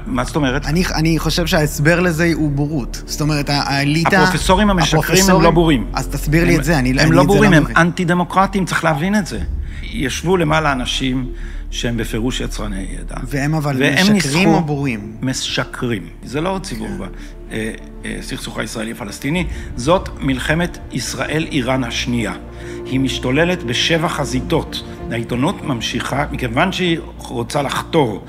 מה זאת אומרת? אני חושב שההסבר לזה הוא בורות. זאת אומרת, האליטה... הפרופסורים המשקרים הם לא בורים. אז תסביר לי את זה, הם לא בורים, הם אנטי-דמוקרטיים, צריך להבין את זה. ישבו למעלה אנשים שהם בפירוש יצרני ידע. והם אבל משקרים או בורים? משקרים. זה לא ציבור בסכסוך הישראלי-פלסטיני, זאת מלחמת ישראל-איראן השנייה. היא משתוללת בשבע חזיתות. העיתונות ממשיכה, מכיוון שהיא רוצה לחתור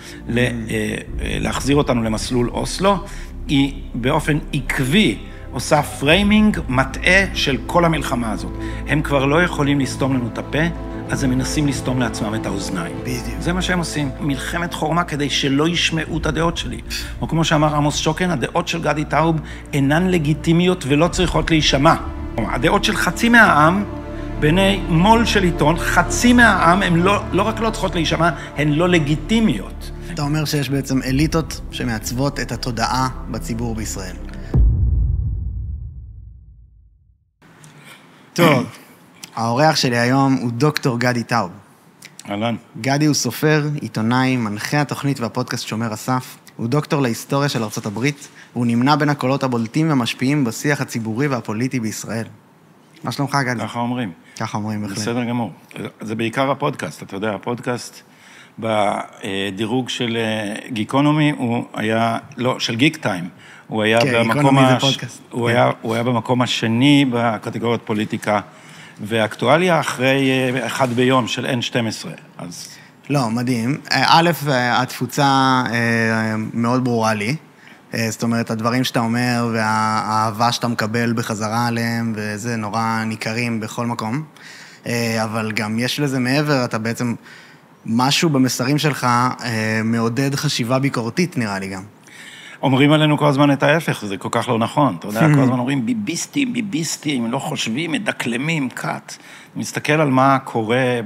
להחזיר אותנו למסלול אוסלו, היא באופן עקבי עושה פריימינג מטעה של כל המלחמה הזאת. הם כבר לא יכולים לסתום לנו את הפה, אז הם מנסים לסתום לעצמם את האוזניים. בדיוק. זה מה שהם עושים. מלחמת חורמה כדי שלא ישמעו את הדעות שלי. או כמו שאמר עמוס שוקן, הדעות של גדי טאוב אינן לגיטימיות ולא צריכות להישמע. הדעות של חצי מהעם, בעיני מול של עיתון, חצי מהעם, הן לא רק לא צריכות להישמע, הן לא לגיטימיות. אתה אומר שיש בעצם אליטות שמעצבות את התודעה בציבור בישראל. טוב. האורח שלי היום הוא דוקטור גדי טאוב. אהלן. גדי הוא סופר, עיתונאי, מנחה התוכנית והפודקאסט שומר הסף. הוא דוקטור להיסטוריה של ארצות הברית, והוא נמנה בין הקולות הבולטים והמשפיעים בשיח הציבורי והפוליטי בישראל. מה שלומך, גדי? ככה אומרים. ככה אומרים, בהחלט. בסדר גמור. זה בעיקר הפודקאסט, אתה יודע, הפודקאסט בדירוג של גיקונומי, הוא היה, לא, של גיק טיים. הוא היה במקום השני בקטגוריית פוליטיקה, ואקטואליה אחרי אחד ביום של N12, אז... לא, מדהים. א', התפוצה מאוד ברורה לי. זאת אומרת, הדברים שאתה אומר והאהבה שאתה מקבל בחזרה עליהם, וזה נורא ניכרים בכל מקום. אבל גם יש לזה מעבר, אתה בעצם, משהו במסרים שלך מעודד חשיבה ביקורתית, נראה לי גם. אומרים עלינו כל הזמן את ההפך, זה כל כך לא נכון. אתה יודע, כל הזמן אומרים ביביסטים, לא חושבים, מדקלמים, קאט. מסתכל על מה קורה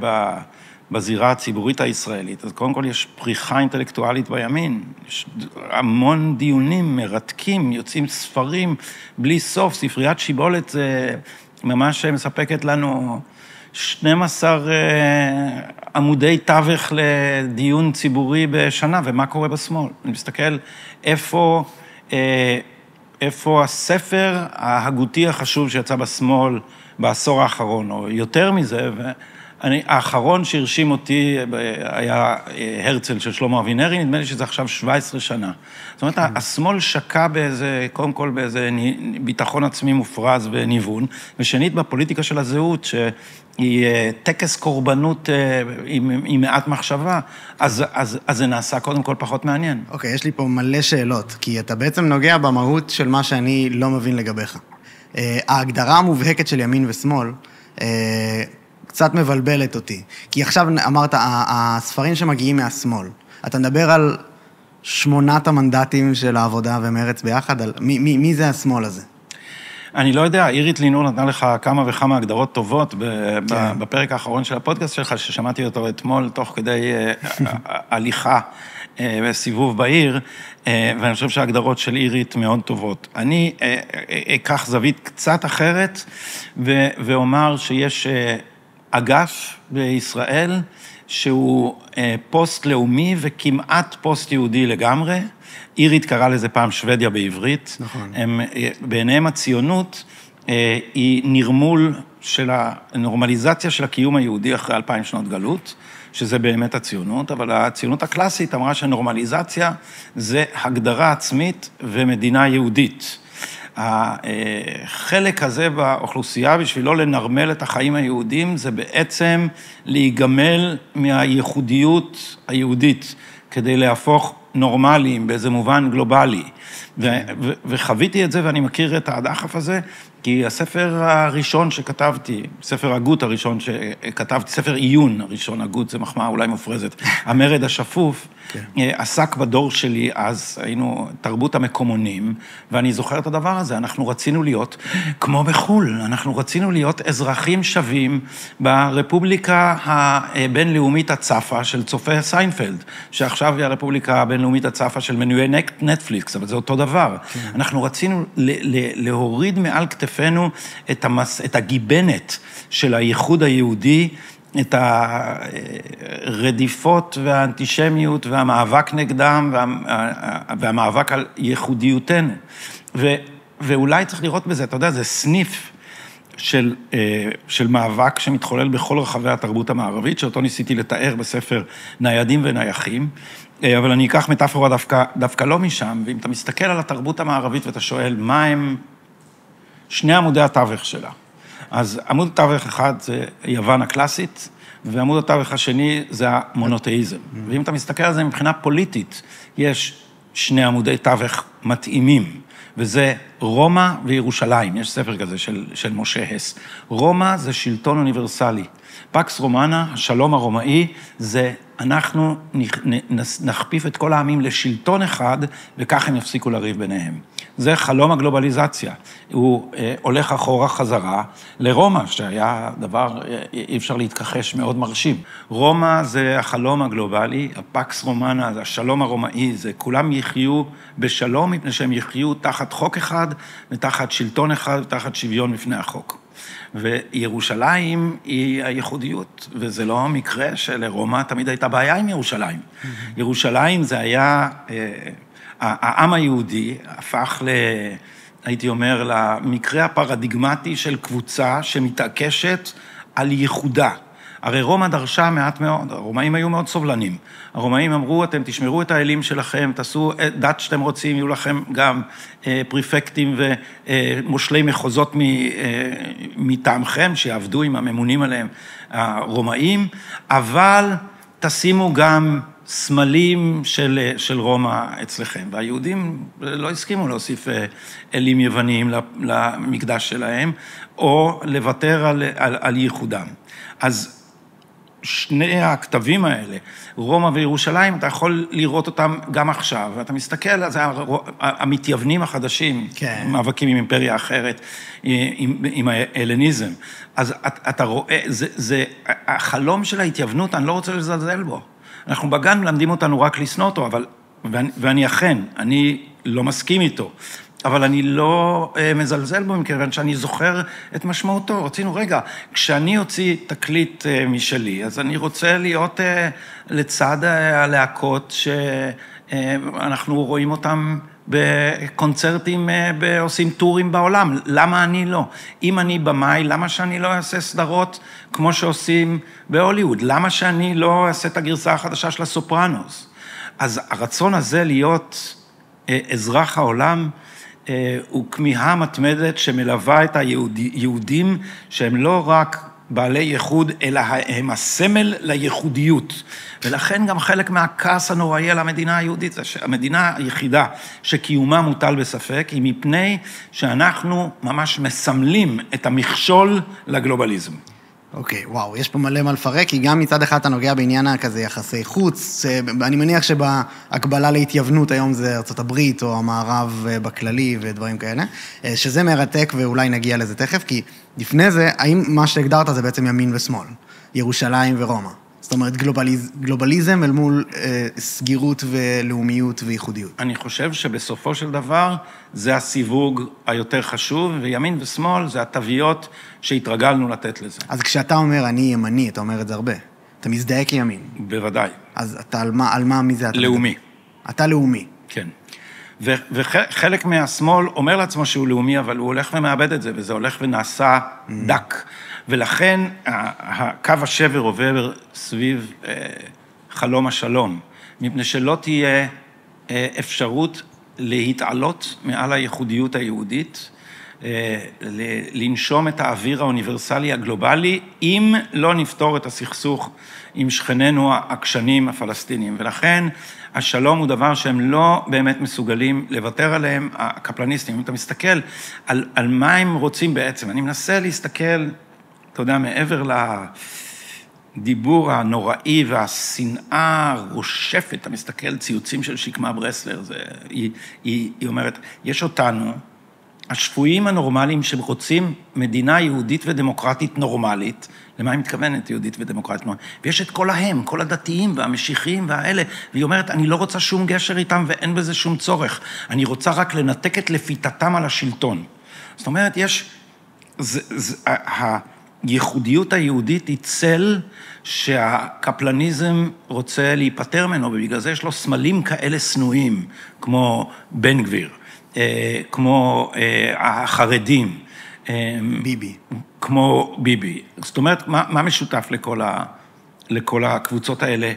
בזירה הציבורית הישראלית. אז קודם כל יש פריחה אינטלקטואלית בימין. יש המון דיונים מרתקים, יוצאים ספרים בלי סוף. ספריית שיבולת זה ממש מספקת לנו 12 עמודי תווך לדיון ציבורי בשנה, ומה קורה בשמאל. אני מסתכל איפה הספר ההגותי החשוב שיצא בשמאל בעשור האחרון, או יותר מזה, האחרון שהרשים אותי היה הרצל של שלמה אבינרי, נדמה לי שזה עכשיו 17 שנה. זאת אומרת, השמאל שקע קודם כל באיזה ביטחון עצמי מופרז וניוון, ושנית בפוליטיקה של הזהות, שהיא טקס קורבנות עם מעט מחשבה, אז זה נעשה קודם כל פחות מעניין. אוקיי, יש לי פה מלא שאלות, כי אתה בעצם נוגע במהות של מה שאני לא מבין לגביך. ההגדרה המובהקת של ימין ושמאל, קצת מבלבלת אותי. כי עכשיו אמרת, הספרים שמגיעים מהשמאל, אתה מדבר על 8 המנדטים של העבודה ומרץ ביחד, על מי זה השמאל הזה? אני לא יודע, אירית לינור נתנה לך כמה וכמה הגדרות טובות בפרק האחרון של הפודקאסט שלך, ששמעתי אותו אתמול תוך כדי הליכה בסיבוב בעיר, ואני חושב שההגדרות של אירית מאוד טובות. אני אקח זווית קצת אחרת, ואומר שיש אגף בישראל, שהוא פוסט-לאומי וכמעט פוסט-יהודי לגמרי. אירית קרא לזה פעם שוודיה בעברית. נכון. בעיניהם הציונות היא נרמול של הנורמליזציה של הקיום היהודי אחרי 2000 שנות גלות, שזה באמת הציונות, אבל הציונות הקלאסית אמרה שנורמליזציה זה הגדרה עצמית ומדינה יהודית. החלק הזה באוכלוסייה, בשביל לא לנרמל את החיים היהודים, זה בעצם להיגמל מהייחודיות היהודית, כדי להפוך נורמליים באיזה מובן גלובלי. וחוויתי את זה, ואני מכיר את הדחף הזה, כי הספר הראשון שכתבתי, ספר הגות הראשון שכתבתי, ספר עיון הראשון, הגות זה מחמאה אולי מופרזת, המרד השפוף, עסק בדור שלי, אז היינו תרבות המקומונים, ואני זוכר את הדבר הזה, אנחנו רצינו להיות כמו בחול, אנחנו רצינו להיות אזרחים שווים ברפובליקה הבינלאומית הצפה של צופה סיינפלד, שעכשיו היא הרפובליקה הבינלאומית הצפה של מנויי נטפליקס, אבל זה אותו דבר. אנחנו רצינו להוריד מעל כתפינו את הגיבנת של הייחוד היהודי, את הרדיפות והאנטישמיות והמאבק נגדם והמאבק על ייחודיותנו. ואולי צריך לראות בזה, אתה יודע, זה סניף של מאבק שמתחולל בכל רחבי התרבות המערבית, שאותו ניסיתי לתאר בספר ניידים ונייחים, אבל אני אקח מטאפורה דווקא לא משם, ואם אתה מסתכל על התרבות המערבית ואתה שואל מה הם שני עמודי התווך שלה. אז עמוד תווך אחד זה יוון הקלאסית, ועמוד התווך השני זה המונותאיזם. ואם אתה מסתכל על זה מבחינה פוליטית, יש שני עמודי תווך מתאימים, וזה רומא וירושלים. יש ספר כזה של משה הס. רומא זה שלטון אוניברסלי. פקס רומנה, השלום הרומאי, זה אנחנו נכפיף את כל העמים לשלטון אחד, וכך הם יפסיקו לריב ביניהם. זה חלום הגלובליזציה. הוא הולך אחורה חזרה לרומא, שהיה דבר, אי אפשר להתכחש, מאוד מרשים. רומא זה החלום הגלובלי, הפקס רומנה זה השלום הרומאי, זה כולם יחיו בשלום, מפני שהם יחיו תחת חוק אחד, ותחת שלטון אחד, ותחת שוויון בפני החוק. וירושלים היא הייחודיות, וזה לא מקרה שלרומא תמיד הייתה בעיה עם ירושלים. ירושלים זה היה, העם היהודי הפך הייתי אומר, למקרה הפרדיגמטי של קבוצה שמתעקשת על ייחודה. הרי רומא דרשה מעט מאוד, הרומאים היו מאוד סובלנים. הרומאים אמרו, אתם תשמרו את האלים שלכם, תעשו דת שאתם רוצים, יהיו לכם גם פריפקטים ומושלי מחוזות מטעמכם, שיעבדו עם הממונים עליהם הרומאים, אבל תשימו גם סמלים של רומא אצלכם. והיהודים לא הסכימו להוסיף אלים יווניים למקדש שלהם, או לוותר על ייחודם. אז שני הכתבים האלה, רומא וירושלים, אתה יכול לראות אותם גם עכשיו, ואתה מסתכל, זה המתייוונים החדשים, כן. מאבקים עם אימפריה אחרת, עם ההלניזם. אז אתה רואה, זה החלום של ההתייוונות, אני לא רוצה לזלזל בו. אנחנו בגן מלמדים אותנו רק לשנוא אותו, ואני אכן, אני לא מסכים איתו. אבל אני לא מזלזל בו, מכיוון שאני זוכר את משמעותו. רצינו, רגע, כשאני אוציא תקליט משלי, אז אני רוצה להיות לצד הלהקות שאנחנו רואים אותם בקונצרטים, עושים טורים בעולם. למה אני לא? אם אני במאי, למה שאני לא אעשה סדרות כמו שעושים בהוליווד? למה שאני לא אעשה את הגרסה החדשה של הסופרנוס? אז הרצון הזה להיות אזרח העולם, הוא כמיהה מתמדת שמלווה את היהודים, שהם לא רק בעלי ייחוד, אלא הם הסמל לייחודיות. ולכן גם חלק מהכעס הנוראי על המדינה היהודית, זה שהמדינה היחידה שקיומה מוטל בספק, היא מפני שאנחנו ממש מסמלים את המכשול לגלובליזם. אוקיי, וואו, יש פה מלא מה לפרק, כי גם מצד אחד אתה נוגע בעניין כזה יחסי חוץ, אני מניח שבהקבלה להתייוונות היום זה ארצות הברית או המערב בכללי ודברים כאלה, שזה מרתק ואולי נגיע לזה תכף, כי לפני זה, האם מה שהגדרת זה בעצם ימין ושמאל, ירושלים ורומא? זאת אומרת, גלובליזם אל מול סגירות ולאומיות וייחודיות. אני חושב שבסופו של דבר זה הסיווג היותר חשוב, וימין ושמאל זה התוויות שהתרגלנו לתת לזה. אז כשאתה אומר אני ימני, אתה אומר את זה הרבה. אתה מזדהה כימין. בוודאי. אז אתה על מה מי זה אתה? לאומי. אתה לאומי. כן. וחלק מהשמאל אומר לעצמו שהוא לאומי, אבל הוא הולך ומאבד את זה, וזה הולך ונעשה דק. ולכן הקו השבר עובר סביב חלום השלום, מפני שלא תהיה אפשרות להתעלות מעל הייחודיות היהודית, לנשום את האוויר האוניברסלי הגלובלי, אם לא נפתור את הסכסוך עם שכנינו העקשנים הפלסטינים. ולכן השלום הוא דבר שהם לא באמת מסוגלים לוותר עליהם, הקפלניסטים. אם אתה מסתכל על מה הם רוצים בעצם, אני מנסה להסתכל, אתה יודע, מעבר לדיבור הנוראי והשנאה רושפת, אתה מסתכל ציוצים של שקמה ברסלר, היא אומרת, יש אותנו, השפויים הנורמליים שרוצים מדינה יהודית ודמוקרטית נורמלית, למה היא מתכוונת יהודית ודמוקרטית נורמלית? ויש את כל ההם, כל הדתיים והמשיחיים והאלה, והיא אומרת, אני לא רוצה שום גשר איתם ואין בזה שום צורך, אני רוצה רק לנתק את לפיתתם על השלטון. זאת אומרת, יש, הייחודיות היהודית היא צל שהקפלניזם רוצה להיפטר ממנו, ובגלל זה יש לו סמלים כאלה סנויים, כמו בן גביר, כמו החרדים. ביבי. כמו ביבי. זאת אומרת, מה משותף לכל הקבוצות האלה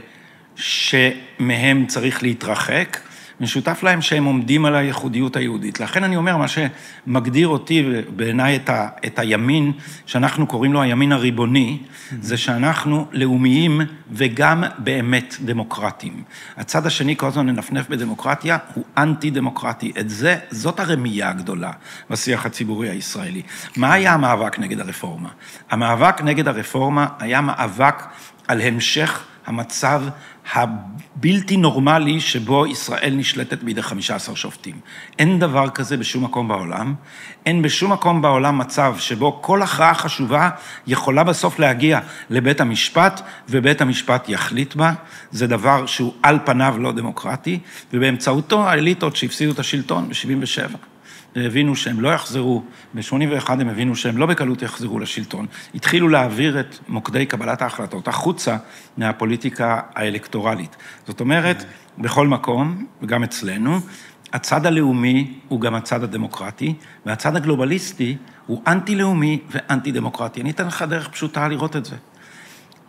שמהם צריך להתרחק? משותף להם שהם עומדים על הייחודיות היהודית. לכן אני אומר, מה שמגדיר אותי בעיניי את הימין, שאנחנו קוראים לו הימין הריבוני, זה שאנחנו לאומיים וגם באמת דמוקרטיים. הצד השני, כל הזמן ננפנף בדמוקרטיה, הוא אנטי-דמוקרטי. זאת הרמייה הגדולה בשיח הציבורי הישראלי. מה היה המאבק נגד הרפורמה? המאבק נגד הרפורמה היה מאבק על המשך המצב הבלתי נורמלי שבו ישראל נשלטת בידי 15 שופטים. אין דבר כזה בשום מקום בעולם. אין בשום מקום בעולם מצב שבו כל הכרעה חשובה יכולה בסוף להגיע לבית המשפט, ובית המשפט יחליט בה. זה דבר שהוא על פניו לא דמוקרטי, ובאמצעותו האליטות שהפסידו את השלטון ב-77. הבינו שהם לא יחזרו, ב-81 הם הבינו שהם לא בקלות יחזרו לשלטון. התחילו להעביר את מוקדי קבלת ההחלטות החוצה מהפוליטיקה האלקטורלית. זאת אומרת, בכל מקום, וגם אצלנו, הצד הלאומי הוא גם הצד הדמוקרטי, והצד הגלובליסטי הוא אנטי-לאומי ואנטי-דמוקרטי. אני אתן לך דרך פשוטה לראות את זה.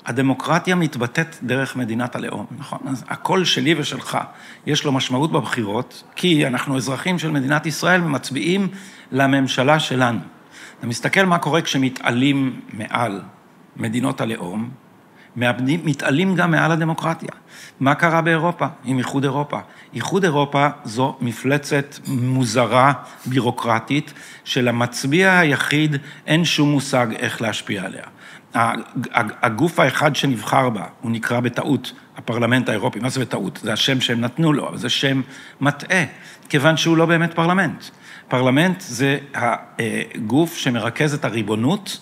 הדמוקרטיה מתבטאת דרך מדינת הלאום, נכון? אז הקול שלי ושלך יש לו משמעות בבחירות, כי אנחנו אזרחים של מדינת ישראל ומצביעים לממשלה שלנו. אתה מסתכל מה קורה כשמתעלים מעל מדינות הלאום, מתעלים גם מעל הדמוקרטיה. מה קרה באירופה עם איחוד אירופה? איחוד אירופה זו מפלצת מוזרה, בירוקרטית, שלמצביע היחיד אין שום מושג איך להשפיע עליה. הגוף האחד שנבחר בה, הוא נקרא בטעות, הפרלמנט האירופי. מה זה בטעות? זה השם שהם נתנו לו, אבל זה שם מטעה, כיוון שהוא לא באמת פרלמנט. פרלמנט זה הגוף שמרכז את הריבונות,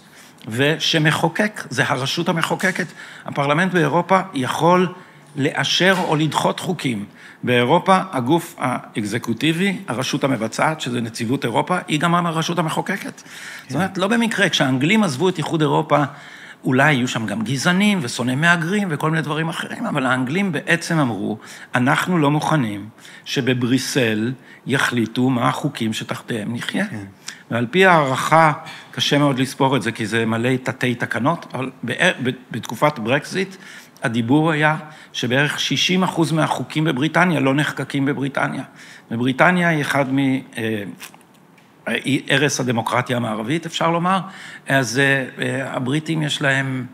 ושמחוקק, זה הרשות המחוקקת. הפרלמנט באירופה יכול לאשר או לדחות חוקים. באירופה, הגוף האקזקוטיבי, הרשות המבצעת, שזה נציבות אירופה, היא גם הרשות המחוקקת. זאת אומרת, לא במקרה, כשהאנגלים עזבו את איחוד אירופה, אולי יהיו שם גם גזענים ושונאי מהגרים וכל מיני דברים אחרים, אבל האנגלים בעצם אמרו, אנחנו לא מוכנים שבבריסל יחליטו מה החוקים שתחתיהם נחיה. ועל פי הערכה, קשה מאוד לספור את זה, כי זה מלא תתי תקנות, אבל בתקופת ברקזיט, הדיבור היה שבערך 60% מהחוקים בבריטניה לא נחקקים בבריטניה. ובריטניה היא אחד מערש הדמוקרטיה המערבית, אפשר לומר. אז הבריטים יש להם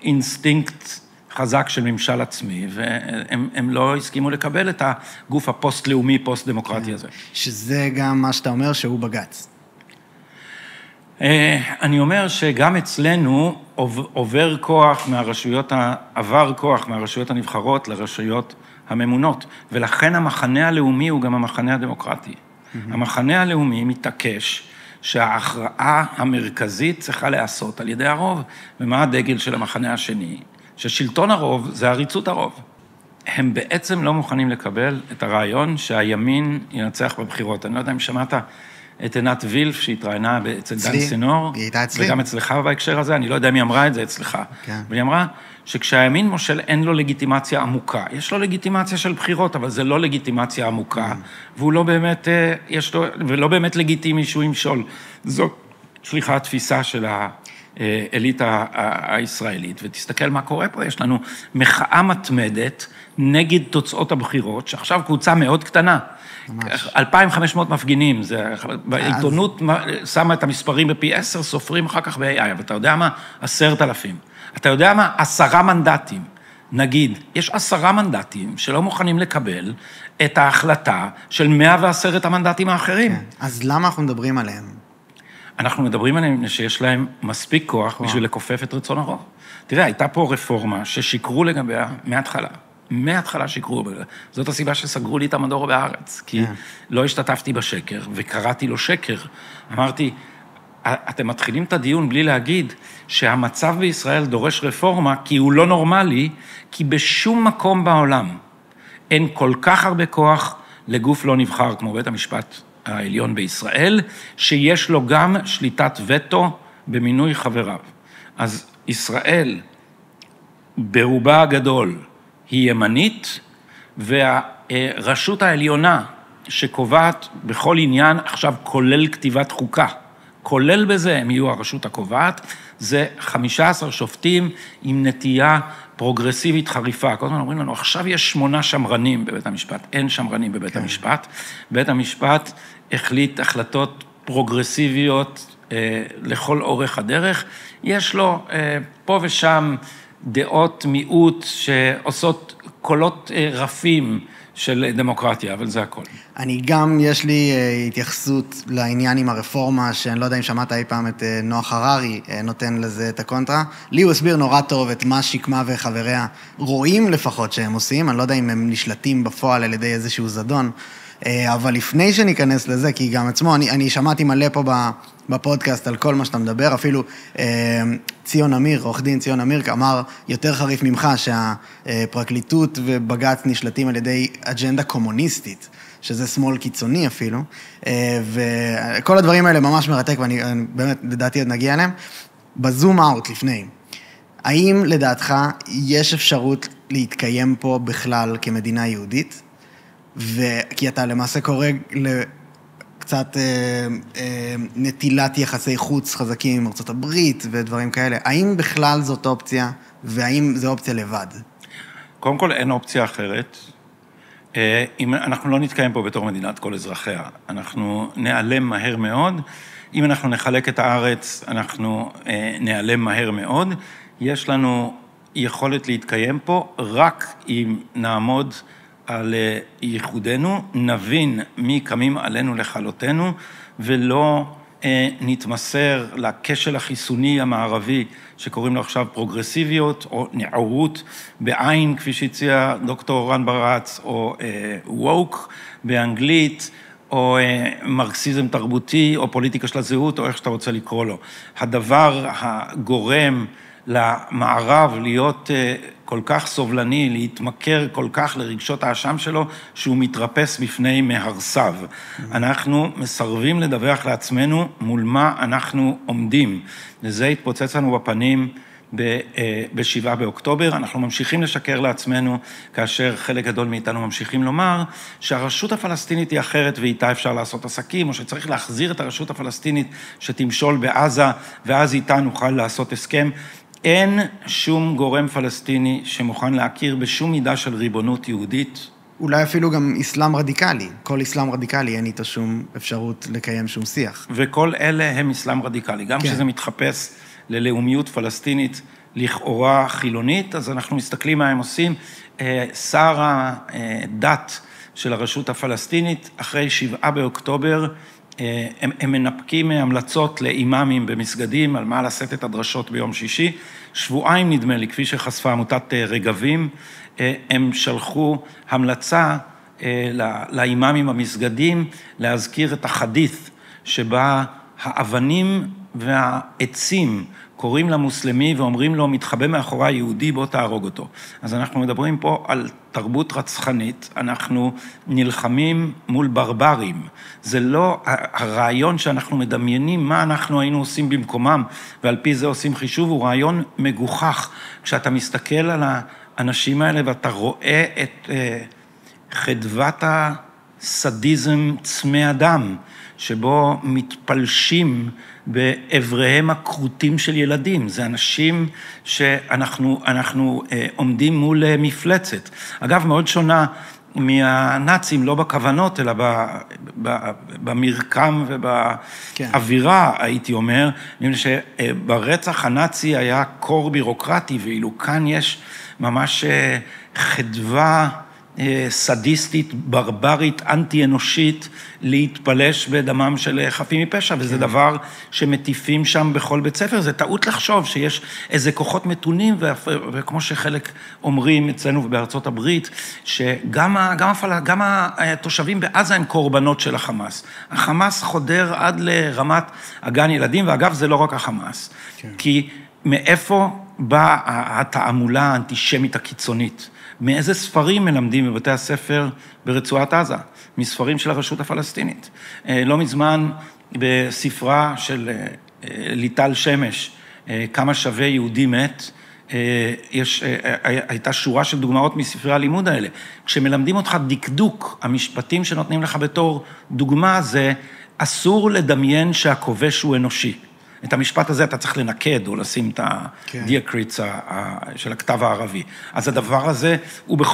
אינסטינקט חזק של ממשל עצמי, והם לא הסכימו לקבל את הגוף הפוסט-לאומי, פוסט-דמוקרטי הזה. שזה גם מה שאתה אומר שהוא בג"ץ. אני אומר שגם אצלנו עבר כוח מהרשויות הנבחרות לרשויות הממונות, ולכן המחנה הלאומי הוא גם המחנה הדמוקרטי. המחנה הלאומי מתעקש שההכרעה המרכזית צריכה לעשות על ידי הרוב, ומה הדגל של המחנה השני? ששלטון הרוב זה עריצות הרוב. הם בעצם לא מוכנים לקבל את הרעיון שהימין ינצח בבחירות. אני לא יודע אם שמעת את עינת וילף שהתראיינה אצל דן סינור, היא הייתה אצלי. וגם אצלך בהקשר הזה, אני לא יודע מי אמרה את זה אצלך. כן. והיא אמרה שכשהימין מושל אין לו לגיטימציה עמוקה. יש לו לגיטימציה של בחירות, אבל זה לא לגיטימציה עמוקה, והוא לא באמת, ולא באמת לגיטימי שהוא ימשול. זו, התפיסה של האליטה הישראלית, ותסתכל מה קורה פה, יש לנו מחאה מתמדת נגד תוצאות הבחירות, שעכשיו קבוצה מאוד קטנה, 2,500 מפגינים, העיתונות שמה את המספרים בפי 10, סופרים אחר כך ב-AI, אבל אתה יודע מה? 10,000. אתה יודע מה? 10 מנדטים. נגיד, יש 10 מנדטים שלא מוכנים לקבל את ההחלטה של 110 המנדטים האחרים. אז למה אנחנו מדברים עליהם? אנחנו מדברים עליהם שיש להם מספיק כוח בשביל לכופף את רצון הרוב. תראה, הייתה פה רפורמה ששיקרו לגביה מההתחלה שיקרו. זאת הסיבה שסגרו לי את המדור בארץ, כי לא השתתפתי בשקר, וקראתי לו שקר. אמרתי, אתם מתחילים את הדיון בלי להגיד שהמצב בישראל דורש רפורמה, כי הוא לא נורמלי, כי בשום מקום בעולם אין כל כך הרבה כוח לגוף לא נבחר, כמו בית המשפט העליון בישראל, שיש לו גם שליטת וטו במינוי חבריו. אז ישראל, ברובה הגדול, היא ימנית, והרשות העליונה שקובעת בכל עניין, עכשיו כולל כתיבת חוקה, כולל בזה, הם יהיו הרשות הקובעת, זה 15 שופטים עם נטייה פרוגרסיבית חריפה. כל הזמן אומרים לנו, עכשיו יש 8 שמרנים בבית המשפט, אין שמרנים בבית המשפט. בית המשפט החליט החלטות פרוגרסיביות לכל אורך הדרך. יש לו פה ושם דעות מיעוט שעושות קולות רפים של דמוקרטיה, אבל זה הכל. אני גם, יש לי התייחסות לעניין עם הרפורמה, שאני לא יודע אם שמעת אי פעם את נוח הררי נותן לזה את הקונטרה. לי הוא הסביר נורא טוב את מה שקמה וחבריה רואים לפחות שהם עושים, אני לא יודע אם הם נשלטים בפועל על ידי איזשהו זדון, אבל לפני שניכנס לזה, כי גם עצמו, אני שמעתי מלא פה בפודקאסט על כל מה שאתה מדבר, אפילו ציון אמיר, עורך דין ציון אמיר, אמר יותר חריף ממך שהפרקליטות ובג"ץ נשלטים על ידי אג'נדה קומוניסטית, שזה שמאל קיצוני אפילו, וכל הדברים האלה ממש מרתק, ואני באמת, לדעתי עוד נגיע אליהם. בזום אאוט לפני, האם לדעתך יש אפשרות להתקיים פה בכלל כמדינה יהודית? כי אתה למעשה קורא לקצת נטילת יחסי חוץ חזקים עם ארצות הברית ודברים כאלה. האם בכלל זאת אופציה, והאם זו אופציה לבד? קודם כל, אין אופציה אחרת. אם אנחנו לא נתקיים פה בתור מדינת כל אזרחיה, אנחנו נעלם מהר מאוד. אם אנחנו נחלק את הארץ, אנחנו נעלם מהר מאוד. יש לנו יכולת להתקיים פה רק אם נעמוד על ייחודנו, נבין מי קמים עלינו לכלותנו, ולא נתמסר לכשל החיסוני המערבי, שקוראים לו עכשיו פרוגרסיביות, או נערות בעין, כפי שהציע דוקטור רן ברץ, או ווק באנגלית, או מרקסיזם תרבותי, או פוליטיקה של הזהות, או איך שאתה רוצה לקרוא לו. הדבר הגורם למערב להיות כל כך סובלני, להתמכר כל כך לרגשות האשם שלו, שהוא מתרפס בפני מהרסיו. אנחנו מסרבים לדווח לעצמנו מול מה אנחנו עומדים. וזה התפוצץ לנו בפנים ב-7 באוקטובר. אנחנו ממשיכים לשקר לעצמנו, כאשר חלק גדול מאיתנו ממשיכים לומר, שהרשות הפלסטינית היא אחרת ואיתה אפשר לעשות עסקים, או שצריך להחזיר את הרשות הפלסטינית שתמשול בעזה, ואז איתה נוכל לעשות הסכם. אין שום גורם פלסטיני שמוכן להכיר בשום מידה של ריבונות יהודית. אולי אפילו גם אסלאם רדיקלי. כל אסלאם רדיקלי אין איתו שום אפשרות לקיים שום שיח. וכל אלה הם אסלאם רדיקלי. גם כשזה מתחפש ללאומיות פלסטינית לכאורה חילונית, אז אנחנו מסתכלים מה הם עושים. שר הדת של הרשות הפלסטינית, אחרי 7 באוקטובר, הם מנפקים המלצות לאימאמים במסגדים על מה לשאת את הדרשות ביום שישי. שבועיים נדמה לי, כפי שחשפה עמותת רגבים, הם שלחו המלצה לאימאמים במסגדים להזכיר את החדית שבה האבנים והעצים קוראים למוסלמי ואומרים לו, מתחבא מאחורי יהודי, בוא תהרוג אותו. אז אנחנו מדברים פה על תרבות רצחנית, אנחנו נלחמים מול ברברים. זה לא הרעיון שאנחנו מדמיינים מה אנחנו היינו עושים במקומם, ועל פי זה עושים חישוב, הוא רעיון מגוחך. כשאתה מסתכל על האנשים האלה ואתה רואה את חדוות הסדיזם צמא אדם, שבו מתפלשים בעבריהם הקרוטים של ילדים. זה אנשים שאנחנו עומדים מול מפלצת. אגב, מאוד שונה מהנאצים, לא בכוונות, אלא במרקם ובאווירה, הייתי אומר, שברצח הנאצי היה קור בירוקרטי, ואילו כאן יש ממש חדווה סדיסטית, ברברית, אנטי-אנושית, להתפלש בדמם של חפים מפשע, וזה דבר שמטיפים שם בכל בית ספר. זה טעות לחשוב שיש איזה כוחות מתונים, וכמו שחלק אומרים אצלנו ובארצות הברית, שגם התושבים בעזה הם קורבנות של החמאס. החמאס חודר עד לרמת הגן ילדים, ואגב זה לא רק החמאס. כי מאיפה באה התעמולה האנטישמית הקיצונית? מאיזה ספרים מלמדים בבתי הספר ברצועת עזה? מספרים של הרשות הפלסטינית. לא מזמן בספרה של ליטל שמש, כמה שווה יהודי מת, הייתה שורה של דוגמאות מספרי הלימוד האלה. כשמלמדים אותך דקדוק, המשפטים שנותנים לך בתור דוגמה, זה אסור לדמיין שהכובש הוא אנושי. את המשפט הזה אתה צריך לנקד, או לשים את הדיאקריץ של הכתב הערבי. אז הדבר הזה,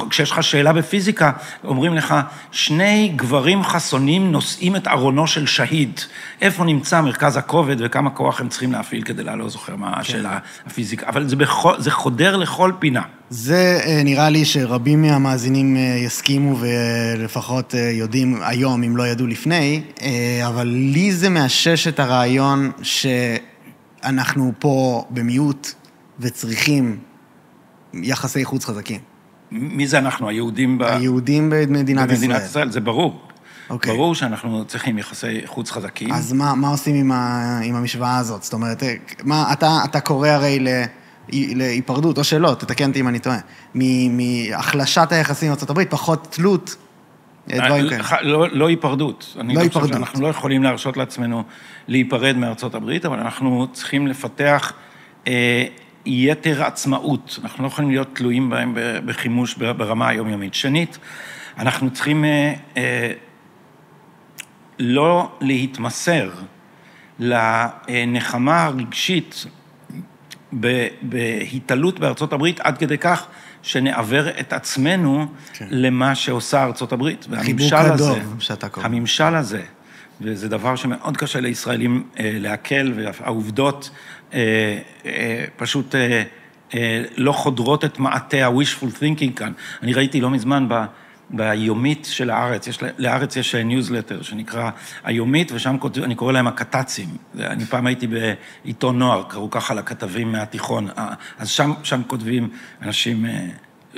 כשיש לך שאלה בפיזיקה, אומרים לך, שני גברים חסונים נושאים את ארונו של שהיד. איפה נמצא מרכז הכובד וכמה כוח הם צריכים להפעיל כדי לא זוכר מה השאלה הפיזיקה. אבל זה חודר לכל פינה. זה נראה לי שרבים מהמאזינים יסכימו ולפחות יודעים היום, אם לא ידעו לפני, אבל לי זה מאשש את הרעיון שאנחנו פה במיעוט וצריכים יחסי חוץ חזקים. מי זה אנחנו? היהודים היהודים במדינת ישראל. זה ברור. ברור שאנחנו צריכים יחסי חוץ חזקים. אז מה עושים עם המשוואה הזאת? זאת אומרת, אתה קורא הרי להיפרדות, או שלא, תתקן אותי אם אני טועה, מהחלשת היחסים עם ארצות הברית, פחות תלות, דברים כאלה. לא היפרדות. לא היפרדות. אנחנו לא יכולים להרשות לעצמנו להיפרד מארצות הברית, אבל אנחנו צריכים לפתח יתר עצמאות. אנחנו לא יכולים להיות תלויים בהם בחימוש ברמה היומיומית. שנית, אנחנו צריכים לא להתמסר לנחמה הרגשית בהתעלות בארצות הברית, עד כדי כך שנעבר את עצמנו למה שעושה ארצות הברית. חיבוק הדוב שאתה קורא. הממשל הזה, וזה דבר שמאוד קשה לישראלים להקל, והעובדות פשוט לא חודרות את מעטה ה-wishful thinking כאן. אני ראיתי לא מזמן ביומית של הארץ, לארץ יש ניוזלטר שנקרא היומית, ושם אני קורא להם הקטצים. אני פעם הייתי בעיתון נוער, קראו ככה לכתבים מהתיכון, אז שם כותבים אנשים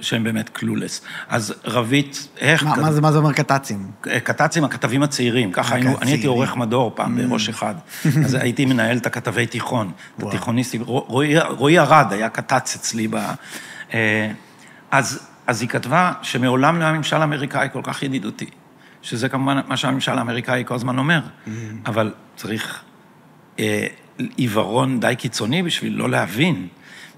שהם באמת קלולס. אז רבית, איך... מה זה אומר קטצים? קטצים, הכתבים הצעירים, ככה אני הייתי עורך מדור פעם בראש אחד, אז הייתי מנהל את הכתבי תיכון, את התיכוניסטים, רועי ארד היה קטץ אצלי אז היא כתבה שמעולם לא היה ממשל אמריקאי כל כך ידידותי, שזה כמובן מה שהממשל האמריקאי כל הזמן אומר, אבל צריך עיוורון די קיצוני בשביל לא להבין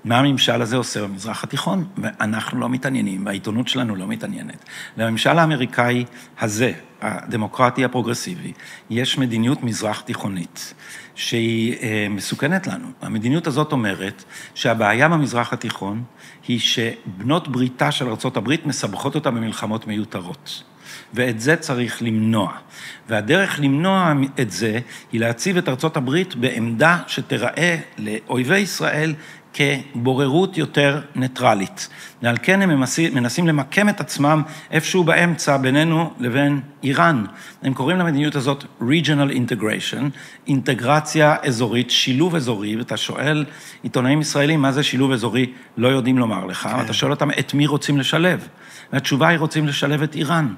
מה הממשל הזה עושה במזרח התיכון, ואנחנו לא מתעניינים, והעיתונות שלנו לא מתעניינת. לממשל האמריקאי הזה, הדמוקרטי הפרוגרסיבי, יש מדיניות מזרח תיכונית, שהיא מסוכנת לנו. המדיניות הזאת אומרת שהבעיה במזרח התיכון היא שבנות בריתה של ארצות הברית מסבכות אותה במלחמות מיותרות. ואת זה צריך למנוע. והדרך למנוע את זה היא להציב את ארצות הברית בעמדה שתראה לאויבי ישראל כבוררות יותר ניטרלית. ועל כן הם מנסים למקם את עצמם איפשהו באמצע בינינו לבין איראן. הם קוראים למדיניות הזאת regional integration, אינטגרציה אזורית, שילוב אזורי, ואתה שואל עיתונאים ישראלים מה זה שילוב אזורי, לא יודעים לומר לך, אתה שואל אותם את מי רוצים לשלב, והתשובה היא רוצים לשלב את איראן.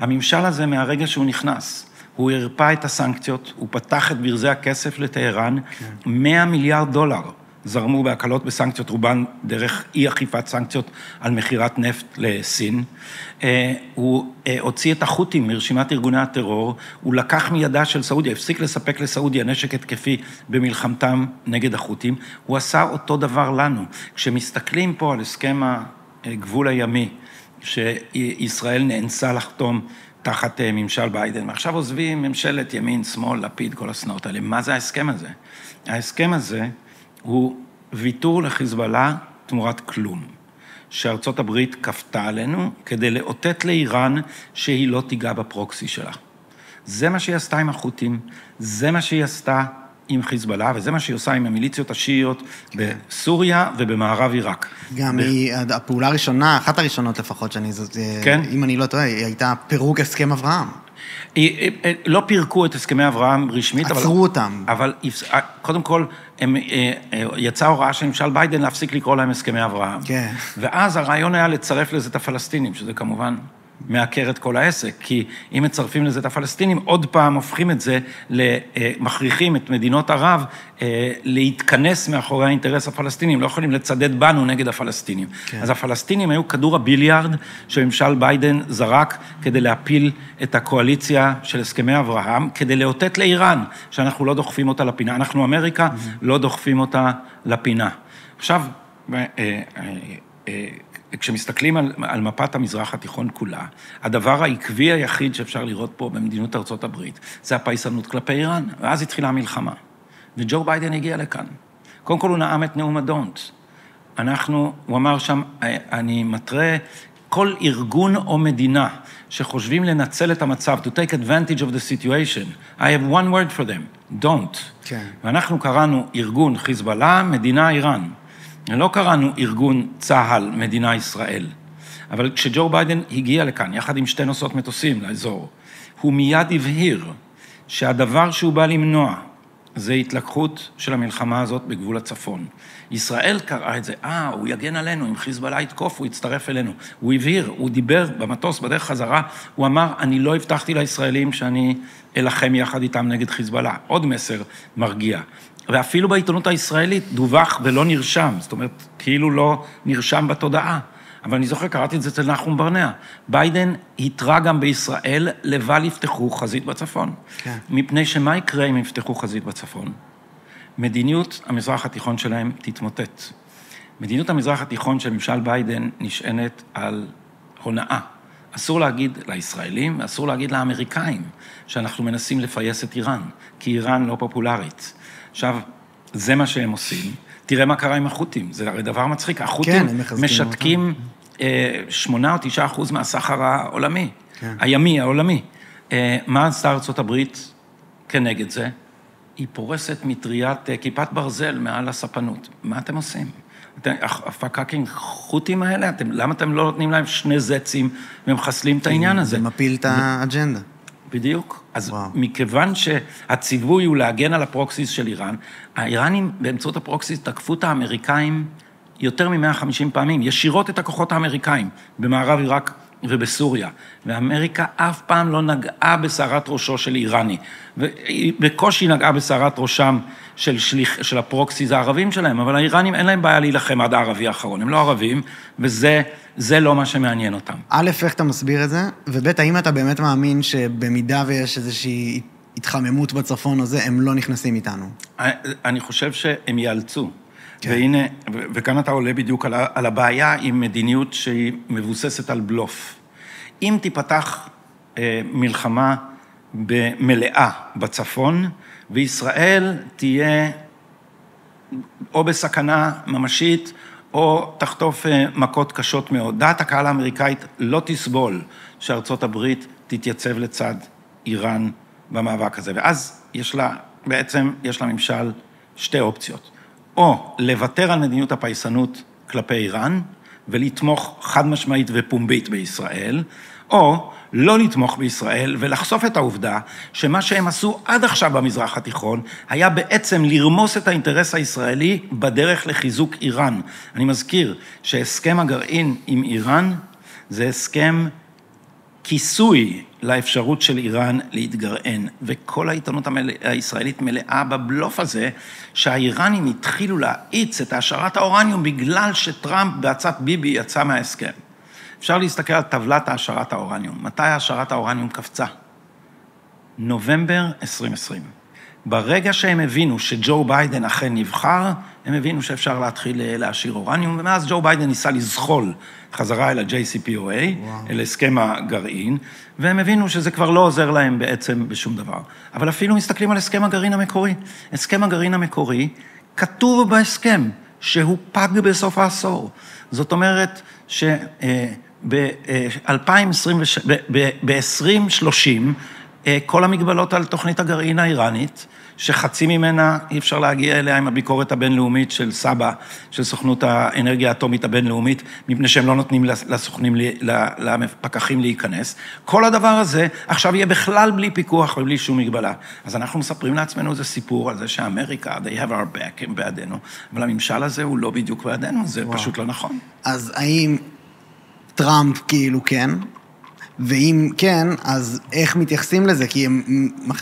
הממשל הזה מהרגע שהוא נכנס, הוא הרפא את הסנקציות, הוא פתח את ברזי הכסף לטהרן, $100 מיליארד זרמו בהקלות בסנקציות, רובן דרך אי אכיפת סנקציות על מחירת נפט לסין. הוא הוציא את החות'ים מרשימת ארגוני הטרור, הוא לקח מידה של סעודיה, הפסיק לספק לסעודיה נשק התקפי במלחמתם נגד החות'ים, הוא עשה אותו דבר לנו. כשמסתכלים פה על הסכם הגבול הימי, שישראל נאנסה לחתום תחת ממשל ביידן, ועכשיו עוזבים ממשלת ימין, שמאל, לפיד, כל הסנאות האלה. מה זה ההסכם הזה? ההסכם הזה הוא ויתור לחיזבאללה תמורת כלום, שארצות הברית כפתה עלינו כדי לאותת לאיראן שהיא לא תיגע בפרוקסי שלה. זה מה שהיא עשתה עם החות'ים, זה מה שהיא עשתה עם חיזבאללה, וזה מה שהיא עושה עם המיליציות השיעיות בסוריה ובמערב עיראק. גם הפעולה הראשונה, אחת הראשונות לפחות, אם אני לא טועה, היא הייתה פירוק הסכם אברהם. לא פירקו את הסכמי אברהם רשמית, עצרו אותם. אבל קודם כל, יצאה הוראה של ממשל ביידן להפסיק לקרוא להם הסכמי אברהם. כן. ואז הרעיון היה לצרף לזה את הפלסטינים, שזה כמובן מעקר את כל העסק, כי אם מצרפים לזה את הפלסטינים, עוד פעם הופכים את זה, מכריחים את מדינות ערב להתכנס מאחורי האינטרס הפלסטיני, הם לא יכולים לצדד בנו נגד הפלסטינים. כן. אז הפלסטינים היו כדור הביליארד שממשל ביידן זרק כדי להפיל את הקואליציה של הסכמי אברהם, כדי לאותת לאיראן שאנחנו לא דוחפים אותה לפינה, אנחנו אמריקה לא דוחפים אותה לפינה. עכשיו, כשמסתכלים על מפת המזרח התיכון כולה, הדבר העקבי היחיד שאפשר לראות פה במדינות ארצות הברית, זה הפייסנות כלפי איראן, ואז התחילה המלחמה. וג'ו ביידן הגיע לכאן. קודם כל הוא נאם את נאום הדונט. הוא אמר שם, אני מטרה כל ארגון או מדינה שחושבים לנצל את המצב, to take advantage of the situation, I have one word for them, don't. כן. ואנחנו קראנו ארגון חיזבאללה, מדינה איראן. לא קראנו ארגון צהל, מדינה ישראל. אבל כשג'ו ביידן הגיע לכאן, יחד עם שתי נוסעות מטוסים לאזור, הוא מיד הבהיר שהדבר שהוא בא למנוע, זה התלקחות של המלחמה הזאת בגבול הצפון. ישראל קראה את זה, הוא יגן עלינו, אם חיזבאללה יתקוף, הוא יצטרף אלינו. הוא הבהיר, הוא דיבר במטוס בדרך חזרה, הוא אמר, אני לא הבטחתי לישראלים שאני אלחם יחד איתם נגד חיזבאללה. עוד מסר מרגיע. ואפילו בעיתונות הישראלית דווח ולא נרשם, זאת אומרת, כאילו לא נרשם בתודעה. אבל אני זוכר, קראתי את זה אצל נחום ברנע. ביידן התראה גם בישראל, לבל יפתחו חזית בצפון. כן. מפני שמה יקרה אם יפתחו חזית בצפון? מדיניות המזרח התיכון שלהם תתמוטט. מדיניות המזרח התיכון של ממשל ביידן נשענת על הונאה. אסור להגיד לישראלים, אסור להגיד לאמריקאים, שאנחנו מנסים לפייס את איראן, כי איראן לא פופולרית. עכשיו, זה מה שהם עושים. תראה מה קרה עם החות'ים, זה הרי דבר מצחיק. החות'ים משתקים 8 או 9% מהסחר העולמי, הימי העולמי. מה עשתה ארצות הברית כנגד זה? היא פורסת מטריית כיפת ברזל מעל הספנות. מה אתם עושים? הפקקינג חות'ים האלה, למה אתם לא נותנים להם 2 זצים ומחסלים את העניין הזה? זה מפיל את האג'נדה. בדיוק. אז מכיוון שהציווי הוא להגן על הפרוקסיס של איראן, האיראנים באמצעות הפרוקסיס תקפו את האמריקאים יותר מ-150 פעמים, ישירות את הכוחות האמריקאים במערב עיראק ובסוריה. ואמריקה אף פעם לא נגעה בשערת ראשו של איראני. והיא בקושי נגעה בשערת ראשם של הפרוקסיס הערבים שלהם, אבל האיראנים אין להם בעיה להילחם עד הערבי האחרון. הם לא ערבים, וזה לא מה שמעניין אותם. א', איך אתה מסביר את זה? וב', האם אתה באמת מאמין שבמידה ויש איזושהי התחממות בצפון הזה, הם לא נכנסים איתנו? אני חושב שהם יאלצו. והנה, וכאן אתה עולה בדיוק על הבעיה עם מדיניות שהיא מבוססת על בלוף. אם תיפתח מלחמה במלאה בצפון, וישראל תהיה או בסכנה ממשית, או תחטוף מכות קשות מאוד. דעת הקהל האמריקאית לא תסבול שארצות הברית תתייצב לצד איראן במאבק הזה. ואז בעצם יש לה ממשל 2 אופציות. או לוותר על מדיניות הפייסנות כלפי איראן, ולתמוך חד משמעית ופומבית בישראל, או לא לתמוך בישראל ולחשוף את העובדה שמה שהם עשו עד עכשיו במזרח התיכון, היה בעצם לרמוס את האינטרס הישראלי בדרך לחיזוק איראן. אני מזכיר שהסכם הגרעין עם איראן זה הסכם כיסוי לאפשרות של איראן להתגרען, וכל העיתונות הישראלית מלאה בבלוף הזה, שהאיראנים התחילו להאיץ את השערת האורניום בגלל שטראמפ בהצעת ביבי יצא מההסכם. אפשר להסתכל על טבלת השערת האורניום. מתי השערת האורניום קפצה? נובמבר 2020. ברגע שהם הבינו שג'ו ביידן אכן נבחר, הם הבינו שאפשר להתחיל להשאיר אורניום, ומאז ג'ו ביידן ניסה לזחול חזרה אל ה-JCPOA, אל הסכם הגרעין, והם הבינו שזה כבר לא עוזר להם בעצם בשום דבר. אבל אפילו מסתכלים על הסכם הגרעין המקורי. הסכם הגרעין המקורי כתוב בהסכם שהוא פג בסוף העשור. זאת אומרת ב-2030, כל המגבלות על תוכנית הגרעין האיראנית, שחצי ממנה אי אפשר להגיע אליה עם הביקורת הבינלאומית של סבא, של סוכנות האנרגיה האטומית הבינלאומית, מפני שהם לא נותנים לפקחים להיכנס. כל הדבר הזה עכשיו יהיה בכלל בלי פיקוח ובלי שום מגבלה. אז אנחנו מספרים לעצמנו איזה סיפור על זה שאמריקה, they have our back, הם בעדנו, אבל הממשל הזה הוא לא בדיוק בעדנו, זה פשוט לא נכון. אז האם טראמפ כאילו כן, ואם כן, אז איך מתייחסים לזה? כי הם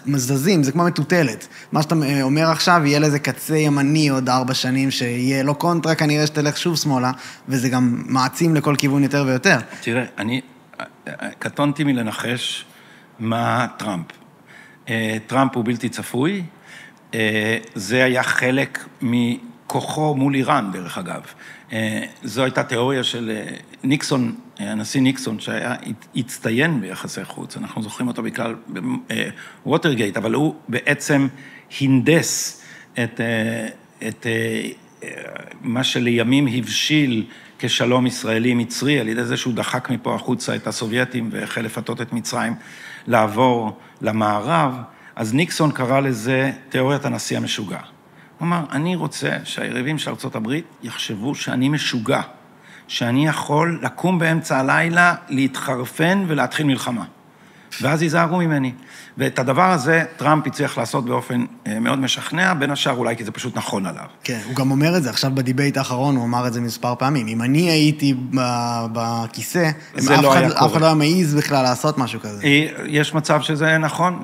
מזזים, זה כמו מטוטלת. מה שאתה אומר עכשיו, יהיה לזה קצה ימני עוד 4 שנים, שיהיה לא קונטרה, כנראה שתלך שוב שמאלה, וזה גם מעצים לכל כיוון יותר ויותר. תראה, אני קטונתי מלנחש מה טראמפ. טראמפ הוא בלתי צפוי, זה היה חלק מכוחו מול איראן, דרך אגב. זו הייתה תיאוריה של ניקסון, הנשיא ניקסון, שהיה הצטיין ביחסי חוץ, אנחנו זוכרים אותו בכלל ווטרגייט, אבל הוא בעצם הנדס את מה שלימים הבשיל כשלום ישראלי-מצרי, על ידי זה שהוא דחק מפה החוצה את הסובייטים והחל לפתות את מצרים לעבור למערב, אז ניקסון קרא לזה תיאוריית הנשיא המשוגע. הוא אמר, אני רוצה שהיריבים של ארצות הברית יחשבו שאני משוגע, שאני יכול לקום באמצע הלילה, להתחרפן ולהתחיל מלחמה. ואז ייזהרו ממני. ואת הדבר הזה טראמפ הצליח לעשות באופן מאוד משכנע, בין השאר אולי כי זה פשוט נכון עליו. כן, הוא גם אומר את זה, עכשיו בדיבייט האחרון הוא אמר את זה מספר פעמים. אם אני הייתי בכיסא, אף אחד לא היה מעיז בכלל לעשות משהו כזה. יש מצב שזה נכון.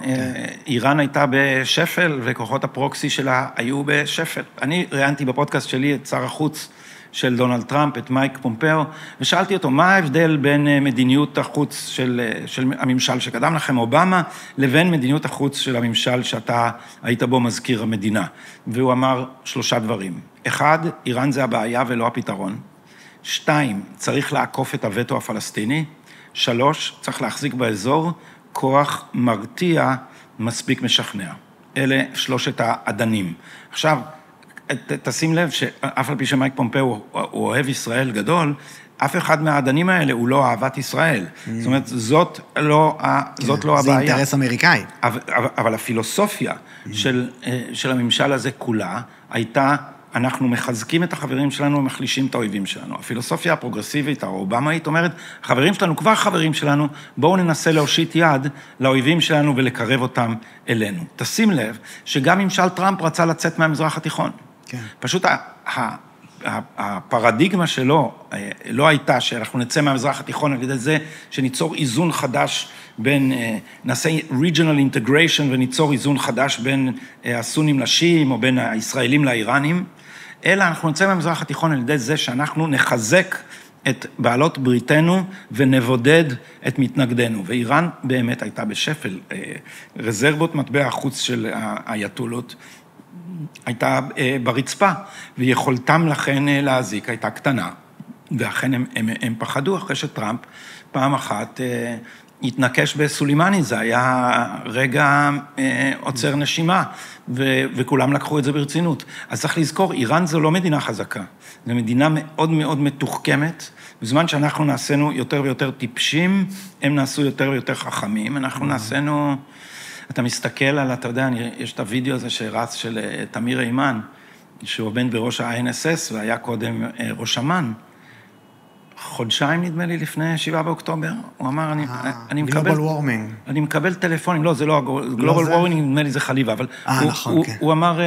איראן הייתה בשפל, וכוחות הפרוקסי שלה היו בשפל. אני ראיינתי בפודקאסט שלי את שר החוץ של דונלד טראמפ, את מייק פומפאו, ושאלתי אותו, מה ההבדל בין מדיניות החוץ של הממשל שקדם לכם, אובמה, לבין מדיניות החוץ של הממשל שאתה היית בו מזכיר המדינה? והוא אמר 3 דברים. 1, איראן זה הבעיה ולא הפתרון. 2, צריך לעקוף את הווטו הפלסטיני. 3, צריך להחזיק באזור כוח מרתיע מספיק משכנע. אלה 3 האדנים. עכשיו, תשים לב שאף על פי שמייק פומפאו הוא אוהב ישראל גדול, אף אחד מהעדנים האלה הוא לא אהבת ישראל. זאת אומרת, זאת לא הבעיה. זה אינטרס אמריקאי. אבל הפילוסופיה של הממשל הזה כולה הייתה, אנחנו מחזקים את החברים שלנו ומחלישים את האויבים שלנו. הפילוסופיה הפרוגרסיבית, האובמאית, אומרת, החברים שלנו, כבר חברים שלנו, בואו ננסה להושיט יד לאויבים שלנו ולקרב אותם אלינו. תשים לב שגם ממשל טראמפ רצה לצאת מהמזרח התיכון. כן. פשוט הפרדיגמה שלו לא הייתה שאנחנו נצא מהמזרח התיכון על ידי זה שניצור איזון חדש בין, נעשה regional integration וניצור איזון חדש בין הסונים לשיעים או בין הישראלים לאיראנים, אלא אנחנו נצא מהמזרח התיכון על ידי זה שאנחנו נחזק את בעלות בריתנו ונבודד את מתנגדנו. ואיראן באמת הייתה בשפל, רזרבות מטבע החוץ של האייתולות, הייתה ברצפה, ויכולתם לכן להזיק, הייתה קטנה, ואכן הם פחדו אחרי שטראמפ פעם אחת התנקש בסולימני, זה היה רגע עוצר נשימה, וכולם לקחו את זה ברצינות. אז צריך לזכור, איראן זו לא מדינה חזקה, זו מדינה מאוד מאוד מתוחכמת, בזמן שאנחנו נעשינו יותר ויותר טיפשים, הם נעשו יותר ויותר חכמים, אנחנו נעשינו... אתה מסתכל על, אתה יודע, יש את הוידאו הזה שרץ של תמיר אימן, שהוא עובד בראש ה-INSS, והיה קודם ראש אמ"ן. חודשיים נדמה לי לפני 7 באוקטובר, הוא אמר, אני מקבל טלפונים, לא, זה לא, גלובל וורמינג, נדמה לי זה חליבה, אבל הוא אמר,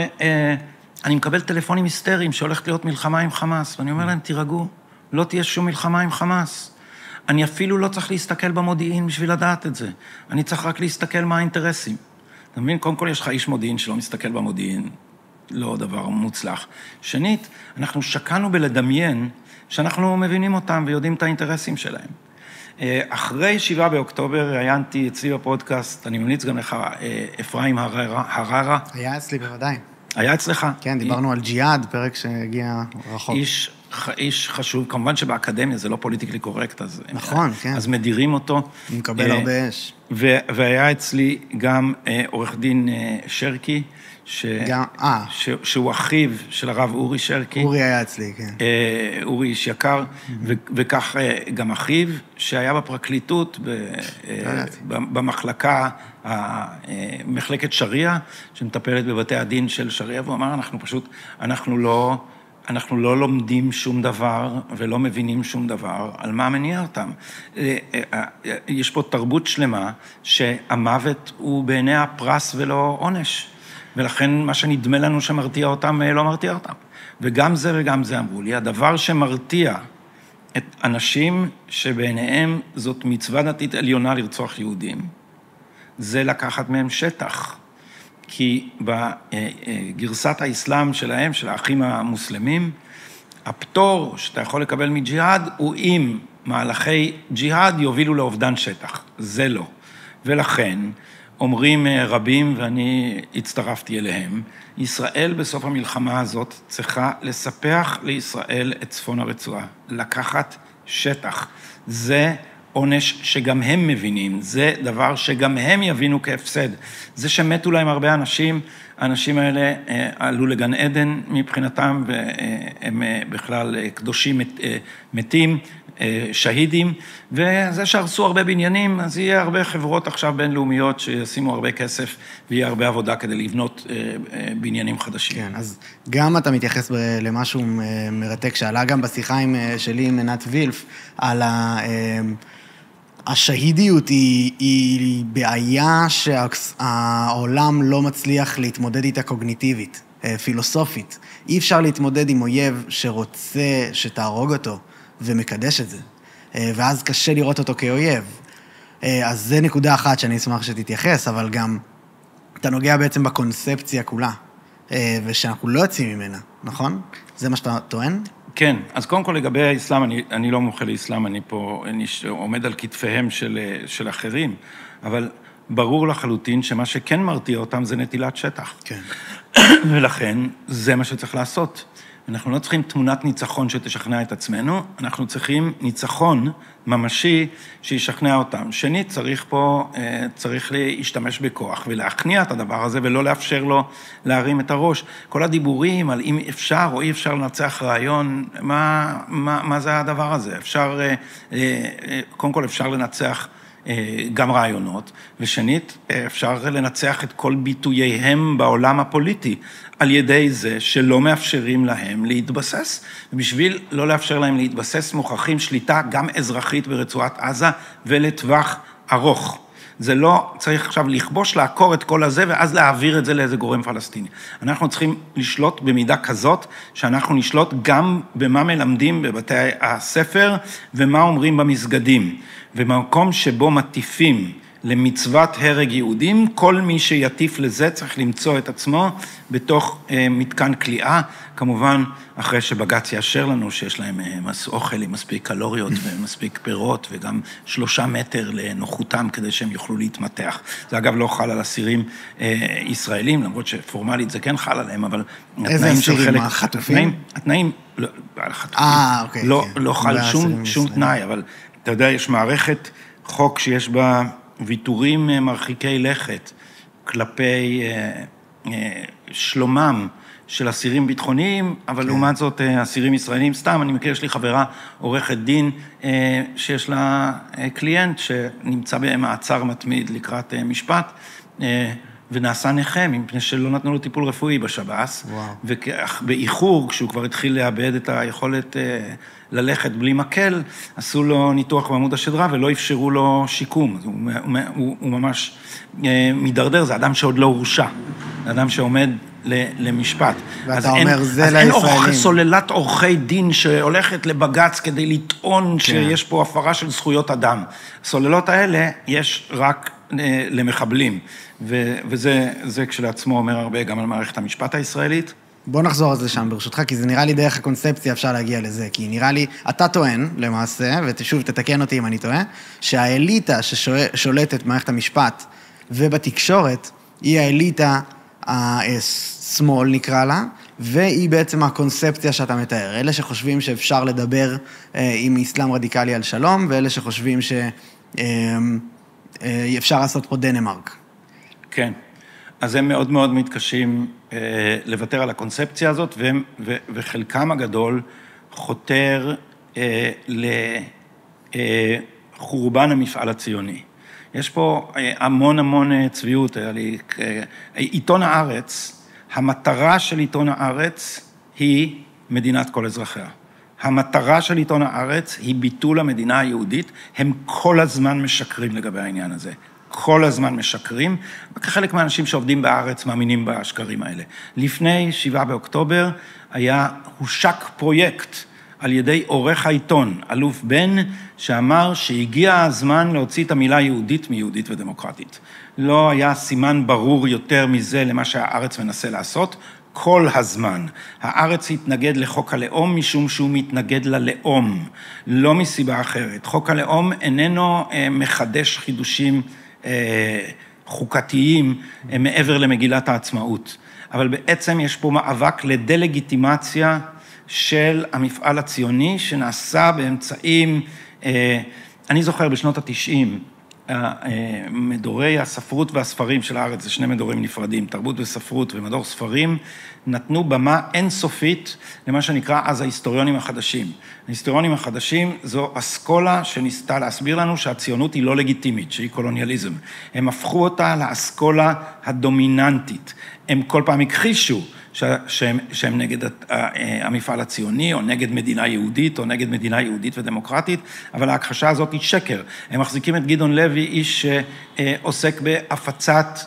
אני מקבל טלפונים היסטריים שהולכת להיות מלחמה עם חמאס, ואני אומר להם, תירגעו, לא תהיה שום מלחמה עם חמאס. אני אפילו לא צריך להסתכל במודיעין בשביל לדעת את זה. אני צריך רק להסתכל מה האינטרסים. אתה מבין? קודם כל יש לך איש מודיעין שלא מסתכל במודיעין, לא דבר מוצלח. שנית, אנחנו שקענו בלדמיין שאנחנו מבינים אותם ויודעים את האינטרסים שלהם. אחרי 7 באוקטובר ראיינתי אצלי בפודקאסט, אני ממליץ גם לך, אפרים הררה. היה אצלי בוודאי. היה אצלך? כן, דיברנו על ג'יהאד, פרק שהגיע רחוק. איש חשוב, כמובן שבאקדמיה זה לא פוליטיקלי קורקט, אז... נכון, כן. אז מדירים אותו. הוא מקבל הרבה אש. והיה אצלי גם עורך דין שרקי, שהוא אחיו של הרב אורי שרקי. אורי היה אצלי, כן. אורי איש יקר, וכך גם אחיו, שהיה בפרקליטות, במחלקה, מחלקת שריעה, שמטפלת בבתי הדין של שריעה, והוא אמר, אנחנו לא לומדים שום דבר ולא מבינים שום דבר על מה מניע אותם. יש פה תרבות שלמה שהמוות הוא בעיני הפרס ולא עונש. ולכן מה שנדמה לנו שמרתיע אותם, לא מרתיע אותם. וגם זה אמרו לי, הדבר שמרתיע את אנשים שבעיניהם זאת מצווה דתית עליונה לרצוח יהודים, זה לקחת מהם שטח. כי בגרסת האסלאם שלהם, של האחים המוסלמים, הפטור שאתה יכול לקבל מג'יהאד, הוא אם מהלכי ג'יהאד יובילו לאובדן שטח. זה לא. ולכן, אומרים רבים, ואני הצטרפתי אליהם, ישראל בסוף המלחמה הזאת צריכה לספח לישראל את צפון הרצועה, לקחת שטח. זה עונש שגם הם מבינים, זה דבר שגם הם יבינו כהפסד. זה שמתו להם הרבה אנשים, האנשים האלה עלו לגן עדן מבחינתם, והם בכלל קדושים מתים, שהידים, וזה שהרסו הרבה בניינים, אז יהיה הרבה חברות עכשיו בינלאומיות שישימו הרבה כסף, ויהיה הרבה עבודה כדי לבנות בניינים חדשים. כן, אז גם אתה מתייחס למשהו מרתק, שעלה גם בשיחה שלי עם עינת וילף, על השהידיות היא בעיה שהעולם לא מצליח להתמודד איתה קוגניטיבית, פילוסופית. אי אפשר להתמודד עם אויב שרוצה שתהרוג אותו ומקדש את זה, ואז קשה לראות אותו כאויב. אז זה נקודה אחת שאני אשמח שתתייחס, אבל גם אתה נוגע בעצם בקונספציה כולה, ושאנחנו לא יוצאים ממנה, נכון? זה מה שאתה טוען? כן, אז קודם כל לגבי האסלאם, אני לא מומחה לאסלאם, אני פה עומד על כתפיהם של אחרים, אבל ברור לחלוטין שמה שכן מרתיע אותם זה נטילת שטח. כן. ולכן זה מה שצריך לעשות. אנחנו לא צריכים תמונת ניצחון שתשכנע את עצמנו, אנחנו צריכים ניצחון ממשי שישכנע אותם. שנית, צריך להשתמש בכוח ולהכניע את הדבר הזה ולא לאפשר לו להרים את הראש. כל הדיבורים על אם אפשר או אי אפשר לנצח רעיון, מה זה הדבר הזה? קודם כל אפשר לנצח גם רעיונות, ושנית, אפשר לנצח את כל ביטוייהם בעולם הפוליטי, על ידי זה שלא מאפשרים להם להתבסס, ובשביל לא לאפשר להם להתבסס מוכרחים שליטה גם אזרחית ברצועת עזה ולטווח ארוך. זה לא צריך עכשיו לכבוש, לעקור את כל הזה, ואז להעביר את זה לאיזה גורם פלסטיני. אנחנו צריכים לשלוט במידה כזאת, שאנחנו נשלוט גם במה מלמדים בבתי הספר, ומה אומרים במסגדים. ובמקום שבו מטיפים למצוות הרג יהודים, כל מי שיטיף לזה צריך למצוא את עצמו בתוך מתקן כליאה, כמובן אחרי שבג"ץ יאשר לנו שיש להם אוכל עם מספיק קלוריות ומספיק פירות, וגם 3 מטר לנוחותם כדי שהם יוכלו להתמתח. זה אגב לא חל על אסירים ישראלים, למרות שפורמלית זה כן חל עליהם, אבל איזה אסירים? החטופים? התנאים, על החטופים, אוקיי, לא חל שום תנאי, אבל אתה יודע, יש מערכת חוק שיש בה ויתורים מרחיקי לכת כלפי שלומם של אסירים ביטחוניים, אבל לעומת זאת אסירים ישראלים, סתם, אני מכיר, יש לי חברה עורכת דין שיש לה קליינט שנמצא במעצר מתמיד לקראת משפט, ונעשה נכה, מפני שלא נתנו לו טיפול רפואי בשב"ס, ובאיחור, כשהוא כבר התחיל לאבד את היכולת ללכת בלי מקל, עשו לו ניתוח בעמוד השדרה ולא אפשרו לו שיקום. הוא ממש מדרדר, זה אדם שעוד לא הורשע, זה אדם שעומד למשפט. ואתה אומר, זה לישראלים. אז אין סוללת עורכי דין שהולכת לבג"ץ כדי לטעון שיש פה הפרה של זכויות אדם. הסוללות האלה יש רק למחבלים, וזה כשלעצמו אומר הרבה גם על מערכת המשפט הישראלית. בוא נחזור על זה שם ברשותך, כי זה נראה לי דרך הקונספציה אפשר להגיע לזה, כי נראה לי, אתה טוען למעשה, ושוב תתקן אותי אם אני טועה, שהאליטה ששולטת במערכת המשפט ובתקשורת, היא האליטה השמאל נקרא לה, והיא בעצם הקונספציה שאתה מתאר. אלה שחושבים שאפשר לדבר עם אסלאם רדיקלי על שלום, ואלה שחושבים שאפשר לעשות פה דנמרק. כן. אז הם מאוד מאוד מתקשים לוותר על הקונספציה הזאת, וחלקם הגדול חותר לחורבן המפעל הציוני. יש פה המון צביעות. עיתון הארץ, המטרה של עיתון הארץ היא מדינת כל אזרחיה. המטרה של עיתון הארץ היא ביטול המדינה היהודית, הם כל הזמן משקרים לגבי העניין הזה. כל הזמן משקרים, וכחלק מהאנשים שעובדים בארץ מאמינים בשקרים האלה. לפני 7 באוקטובר הושק פרויקט על ידי עורך העיתון, אלוף בן, שאמר שהגיע הזמן להוציא את המילה יהודית מיהודית ודמוקרטית. לא היה סימן ברור יותר מזה למה שהארץ מנסה לעשות, כל הזמן. הארץ התנגד לחוק הלאום משום שהוא מתנגד ללאום, לא מסיבה אחרת. חוק הלאום איננו מחדש חידושים חוקתיים מעבר למגילת העצמאות, אבל בעצם יש פה מאבק לדלגיטימציה של המפעל הציוני שנעשה באמצעים, אני זוכר בשנות ה-90, מדורי הספרות והספרים של הארץ, זה שני מדורים נפרדים, תרבות וספרות ומדור ספרים, נתנו במה אינסופית למה שנקרא אז ההיסטוריונים החדשים. ההיסטוריונים החדשים זו אסכולה שניסתה להסביר לנו שהציונות היא לא לגיטימית, שהיא קולוניאליזם. הם הפכו אותה לאסכולה הדומיננטית. הם כל פעם הכחישו שהם נגד המפעל הציוני, או נגד מדינה יהודית, או נגד מדינה יהודית ודמוקרטית, אבל ההכחשה הזאת היא שקר. הם מחזיקים את גדעון לוי, איש שעוסק בהפצת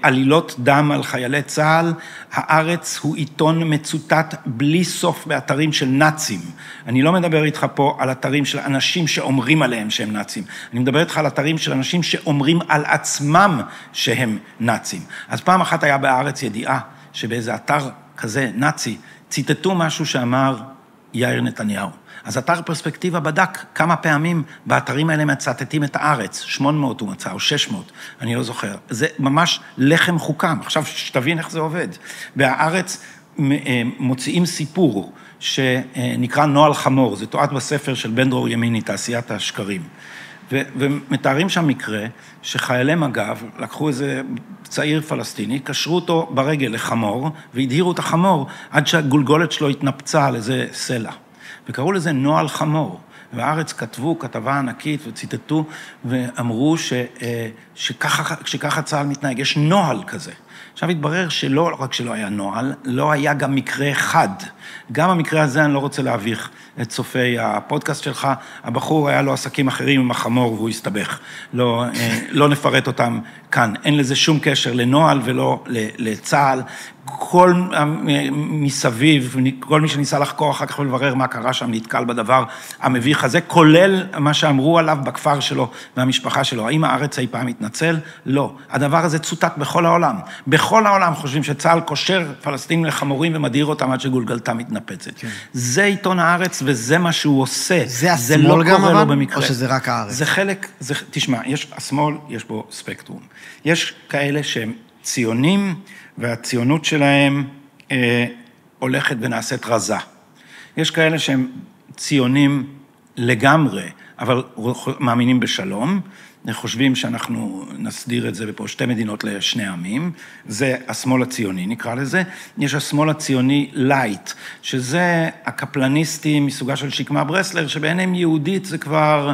עלילות דם על חיילי צה"ל. הארץ הוא עיתון מצוטט בלי סוף באתרים של נאצים. אני לא מדבר איתך פה על אתרים של אנשים שאומרים עליהם שהם נאצים. אני מדבר איתך על אתרים של אנשים שאומרים על עצמם שהם נאצים. אז פעם אחת היה בארץ ידיעה שבאיזה אתר כזה נאצי ציטטו משהו שאמר יאיר נתניהו. אז אתר פרספקטיבה בדק כמה פעמים באתרים האלה מצטטים את הארץ, 800 הוא מצא, או 600, אני לא זוכר. זה ממש לחם חוקם. עכשיו שתבין איך זה עובד. בהארץ מוציאים סיפור שנקרא נועל חמור, זה תועד בספר של בן דרור ימיני, תעשיית השקרים. ומתארים שם מקרה שחיילי מג"ב לקחו איזה צעיר פלסטיני, קשרו אותו ברגל לחמור, והדהירו את החמור עד שהגולגולת שלו התנפצה על איזה סלע. וקראו לזה נועל חמור. והארץ כתבו כתבה ענקית וציטטו ואמרו שככה צה"ל מתנהג, יש נוהל כזה. עכשיו התברר שלא רק שלא היה נוהל, לא היה גם מקרה אחד. גם המקרה הזה אני לא רוצה להביך את צופי הפודקאסט שלך. הבחור היה לו עסקים אחרים עם החמור והוא הסתבך. לא נפרט אותם כאן. אין לזה שום קשר לנוהל ולא לצה"ל. כל מסביב, כל מי שניסה לחקור אחר כך ולברר מה קרה שם, נתקל בדבר המביך הזה, כולל מה שאמרו עליו בכפר שלו והמשפחה שלו. האם הארץ אי פעם התנצל? לא. הדבר הזה צוטט בכל העולם. בכל העולם חושבים שצה"ל קושר פלסטינים לחמורים ומדהיר אותם עד שגולגלתה מתנפצת. כן. זה עיתון הארץ וזה מה שהוא עושה. זה השמאל גם אבל? או שזה רק הארץ? זה חלק, תשמע, השמאל, יש בו ספקטרום. יש כאלה שהם ציונים, והציונות שלהם הולכת ונעשית רזה. יש כאלה שהם ציונים לגמרי, אבל מאמינים בשלום, חושבים שאנחנו נסדיר את זה בפה שתי מדינות לשני עמים, זה השמאל הציוני נקרא לזה, יש השמאל הציוני לייט, שזה הקפלניסטים מסוגה של שקמה ברסלר, שבעיניהם יהודית זה כבר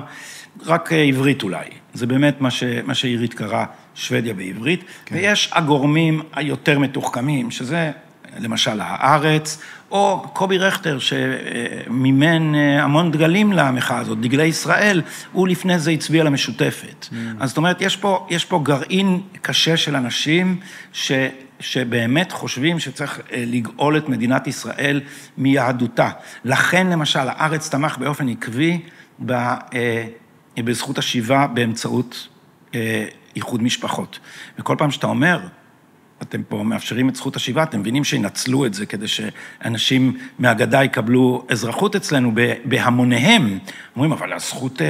רק עברית אולי, זה באמת מה שעירית קרא שוודיה בעברית, כן. ויש הגורמים היותר מתוחכמים, שזה למשל הארץ, או קובי רכטר, שמימן המון דגלים למחאה הזאת, דגלי ישראל, הוא לפני זה הצביע למשותפת. אז זאת אומרת, יש פה גרעין קשה של אנשים, שבאמת חושבים שצריך לגאול את מדינת ישראל מיהדותה. לכן, למשל, הארץ תמך באופן עקבי בזכות השיבה באמצעות איחוד משפחות. וכל פעם שאתה אומר, אתם פה מאפשרים את זכות השיבה, אתם מבינים שינצלו את זה כדי שאנשים מהגדה יקבלו אזרחות אצלנו בהמוניהם. אומרים, אבל הזכות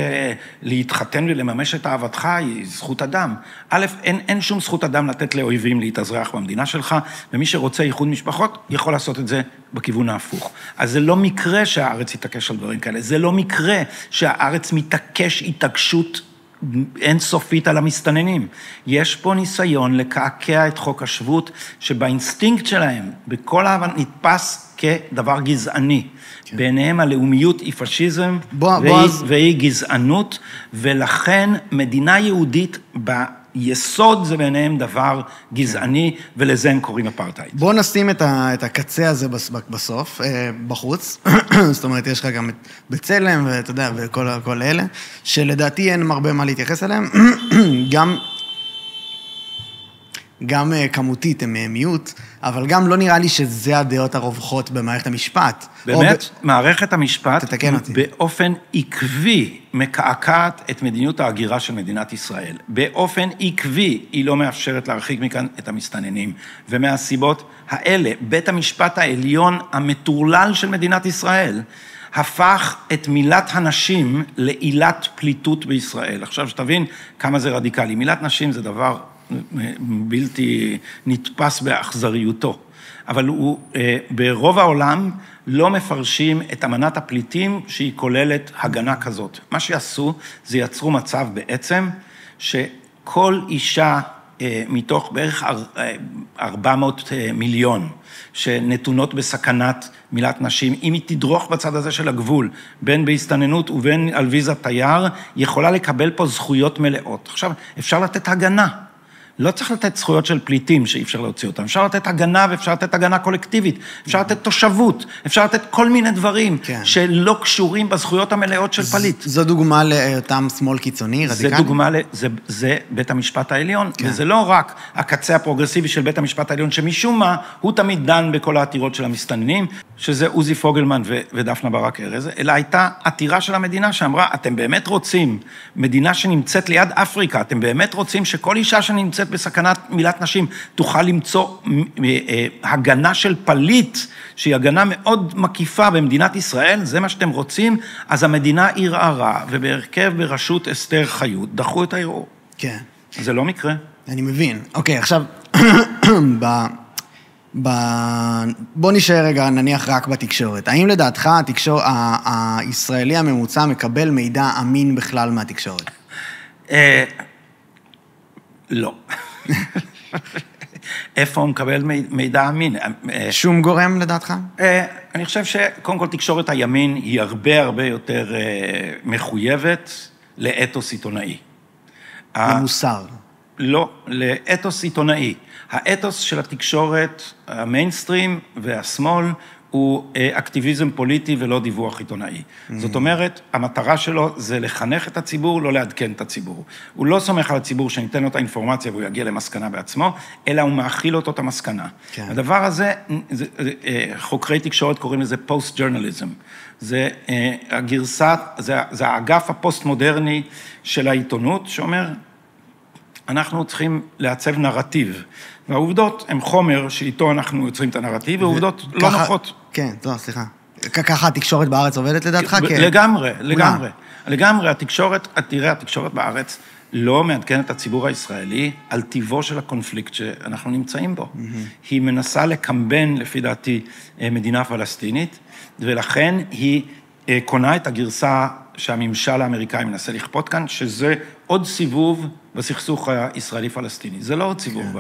להתחתן ולממש את אהבתך היא זכות אדם. א', אין שום זכות אדם לתת לאויבים להתאזרח במדינה שלך, ומי שרוצה איחוד משפחות יכול לעשות את זה בכיוון ההפוך. אז זה לא מקרה שהארץ יתעקש על דברים כאלה, זה לא מקרה שהארץ מתעקש התעקשות אינסופית על המסתננים. יש פה ניסיון לקעקע את חוק השבות, שבאינסטינקט שלהם, בכל ההבן, נתפס כדבר גזעני. כן. ביניהם הלאומיות היא פשיזם, והיא גזענות, ולכן מדינה יהודית ביסוד זה ביניהם דבר גזעני, ולזה הם קוראים אפרטהייד. בוא נשים את הקצה הזה בסוף, בחוץ. זאת אומרת, יש לך גם את בצלם, ואתה יודע, וכל אלה, שלדעתי אין הרבה מה להתייחס אליהם. גם כמותית הם מיעוט, אבל גם לא נראה לי שזה הדעות הרווחות במערכת המשפט. באמת, מערכת המשפט תתקן אותי. באופן עקבי מקעקעת את מדיניות ההגירה של מדינת ישראל. באופן עקבי היא לא מאפשרת להרחיק מכאן את המסתננים. ומהסיבות האלה, בית המשפט העליון המטורלל של מדינת ישראל, הפך את מילת הנשים לעילת פליטות בישראל. עכשיו שתבין כמה זה רדיקלי. מילת נשים זה דבר בלתי נתפס באכזריותו. אבל ברוב העולם לא מפרשים את אמנת הפליטים שהיא כוללת הגנה כזאת. מה שיעשו זה יצרו מצב בעצם שכל אישה מתוך בערך 400 מיליון שנתונות בסכנת מילת נשים, אם היא תדרוך בצד הזה של הגבול, בין בהסתננות ובין על ויזת תייר, יכולה לקבל פה זכויות מלאות. עכשיו, אפשר לתת הגנה. לא צריך לתת זכויות של פליטים שאי אפשר להוציא אותם. אפשר לתת הגנה ואפשר לתת הגנה קולקטיבית. אפשר לתת תושבות. אפשר לתת כל מיני דברים שלא קשורים בזכויות המלאות של פליט. זו דוגמה לאותם שמאל קיצוני, רדיקלי? זה דוגמה, זה בית המשפט העליון. וזה לא רק הקצה הפרוגרסיבי של בית המשפט העליון, שמשום מה הוא תמיד דן בכל העתירות של המסתננים, שזה עוזי פוגלמן ודפנה ברק ארז, אלא הייתה עתירה של המדינה שאמרה, אתם באמת רוצים, מדינה שנמצאת ליד אפריקה, אתם באמת רוצים שכל אישה שנמצאת בסכנת מילת נשים, תוכל למצוא הגנה של פליט, שהיא הגנה מאוד מקיפה במדינת ישראל, זה מה שאתם רוצים, אז המדינה ערערה, ובהרכב בראשות אסתר חיות, דחו את הערעור. כן. זה לא מקרה. אני מבין. אוקיי, עכשיו, בוא נשאר רגע, נניח רק בתקשורת. האם לדעתך הישראלי הממוצע מקבל מידע אמין בכלל מהתקשורת? לא. איפה הוא מקבל מידע אמין? שום גורם לדעתך? אני חושב שקודם כל תקשורת הימין היא הרבה יותר מחויבת לאתוס עיתונאי. למוסר. לא, לאתוס עיתונאי. האתוס של התקשורת, המיינסטרים והשמאל, הוא אקטיביזם פוליטי ולא דיווח עיתונאי. זאת אומרת, המטרה שלו זה לחנך את הציבור, לא לעדכן את הציבור. הוא לא סומך על הציבור שניתן לו את האינפורמציה והוא יגיע למסקנה בעצמו, אלא הוא מאכיל אותו את המסקנה. כן. הדבר הזה, חוקרי תקשורת קוראים לזה פוסט-ג'ורנליזם. זה הגרסה, זה האגף הפוסט-מודרני של העיתונות, שאומר, אנחנו צריכים לעצב נרטיב, והעובדות הן חומר שאיתו אנחנו יוצרים את הנרטיב, והעובדות לא נוחות. כן, לא, סליחה. ככה התקשורת בארץ עובדת לדעתך? לגמרי, התקשורת בארץ לא מעדכנת את הציבור הישראלי על טיבו של הקונפליקט שאנחנו נמצאים בו. היא מנסה לקמבן, לפי דעתי, מדינה פלסטינית, ולכן היא קונה את הגרסה שהממשל האמריקאי מנסה לכפות כאן, שזה עוד סיבוב בסכסוך הישראלי-פלסטיני. זה לא עוד סיבוב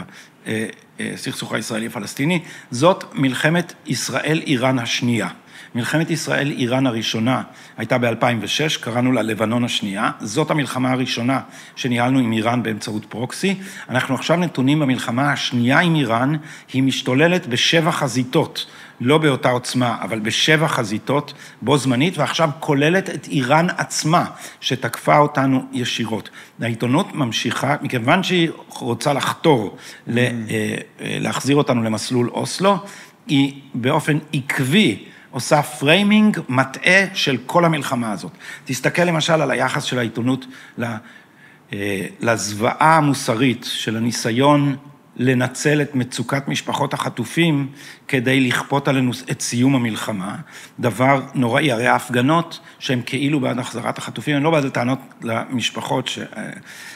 בסכסוך הישראלי-פלסטיני, זאת מלחמת ישראל-איראן השנייה. מלחמת ישראל-איראן הראשונה הייתה ב-2006, קראנו לה לבנון השנייה, זאת המלחמה הראשונה שניהלנו עם איראן באמצעות פרוקסי. אנחנו עכשיו נתונים במלחמה השנייה עם איראן, היא משתוללת ב7 חזיתות, לא באותה עוצמה, אבל ב7 חזיתות בו זמנית, ועכשיו כוללת את איראן עצמה, שתקפה אותנו ישירות. העיתונות ממשיכה, מכיוון שהיא רוצה לחתור, להחזיר אותנו למסלול אוסלו, היא באופן עקבי, עושה פריימינג מטעה של כל המלחמה הזאת. תסתכל למשל על היחס של העיתונות לזוועה המוסרית של הניסיון לנצל את מצוקת משפחות החטופים כדי לכפות עלינו את סיום המלחמה. דבר נוראי, הרי ההפגנות שהן כאילו בעד החזרת החטופים, הן לא בעד לטענות למשפחות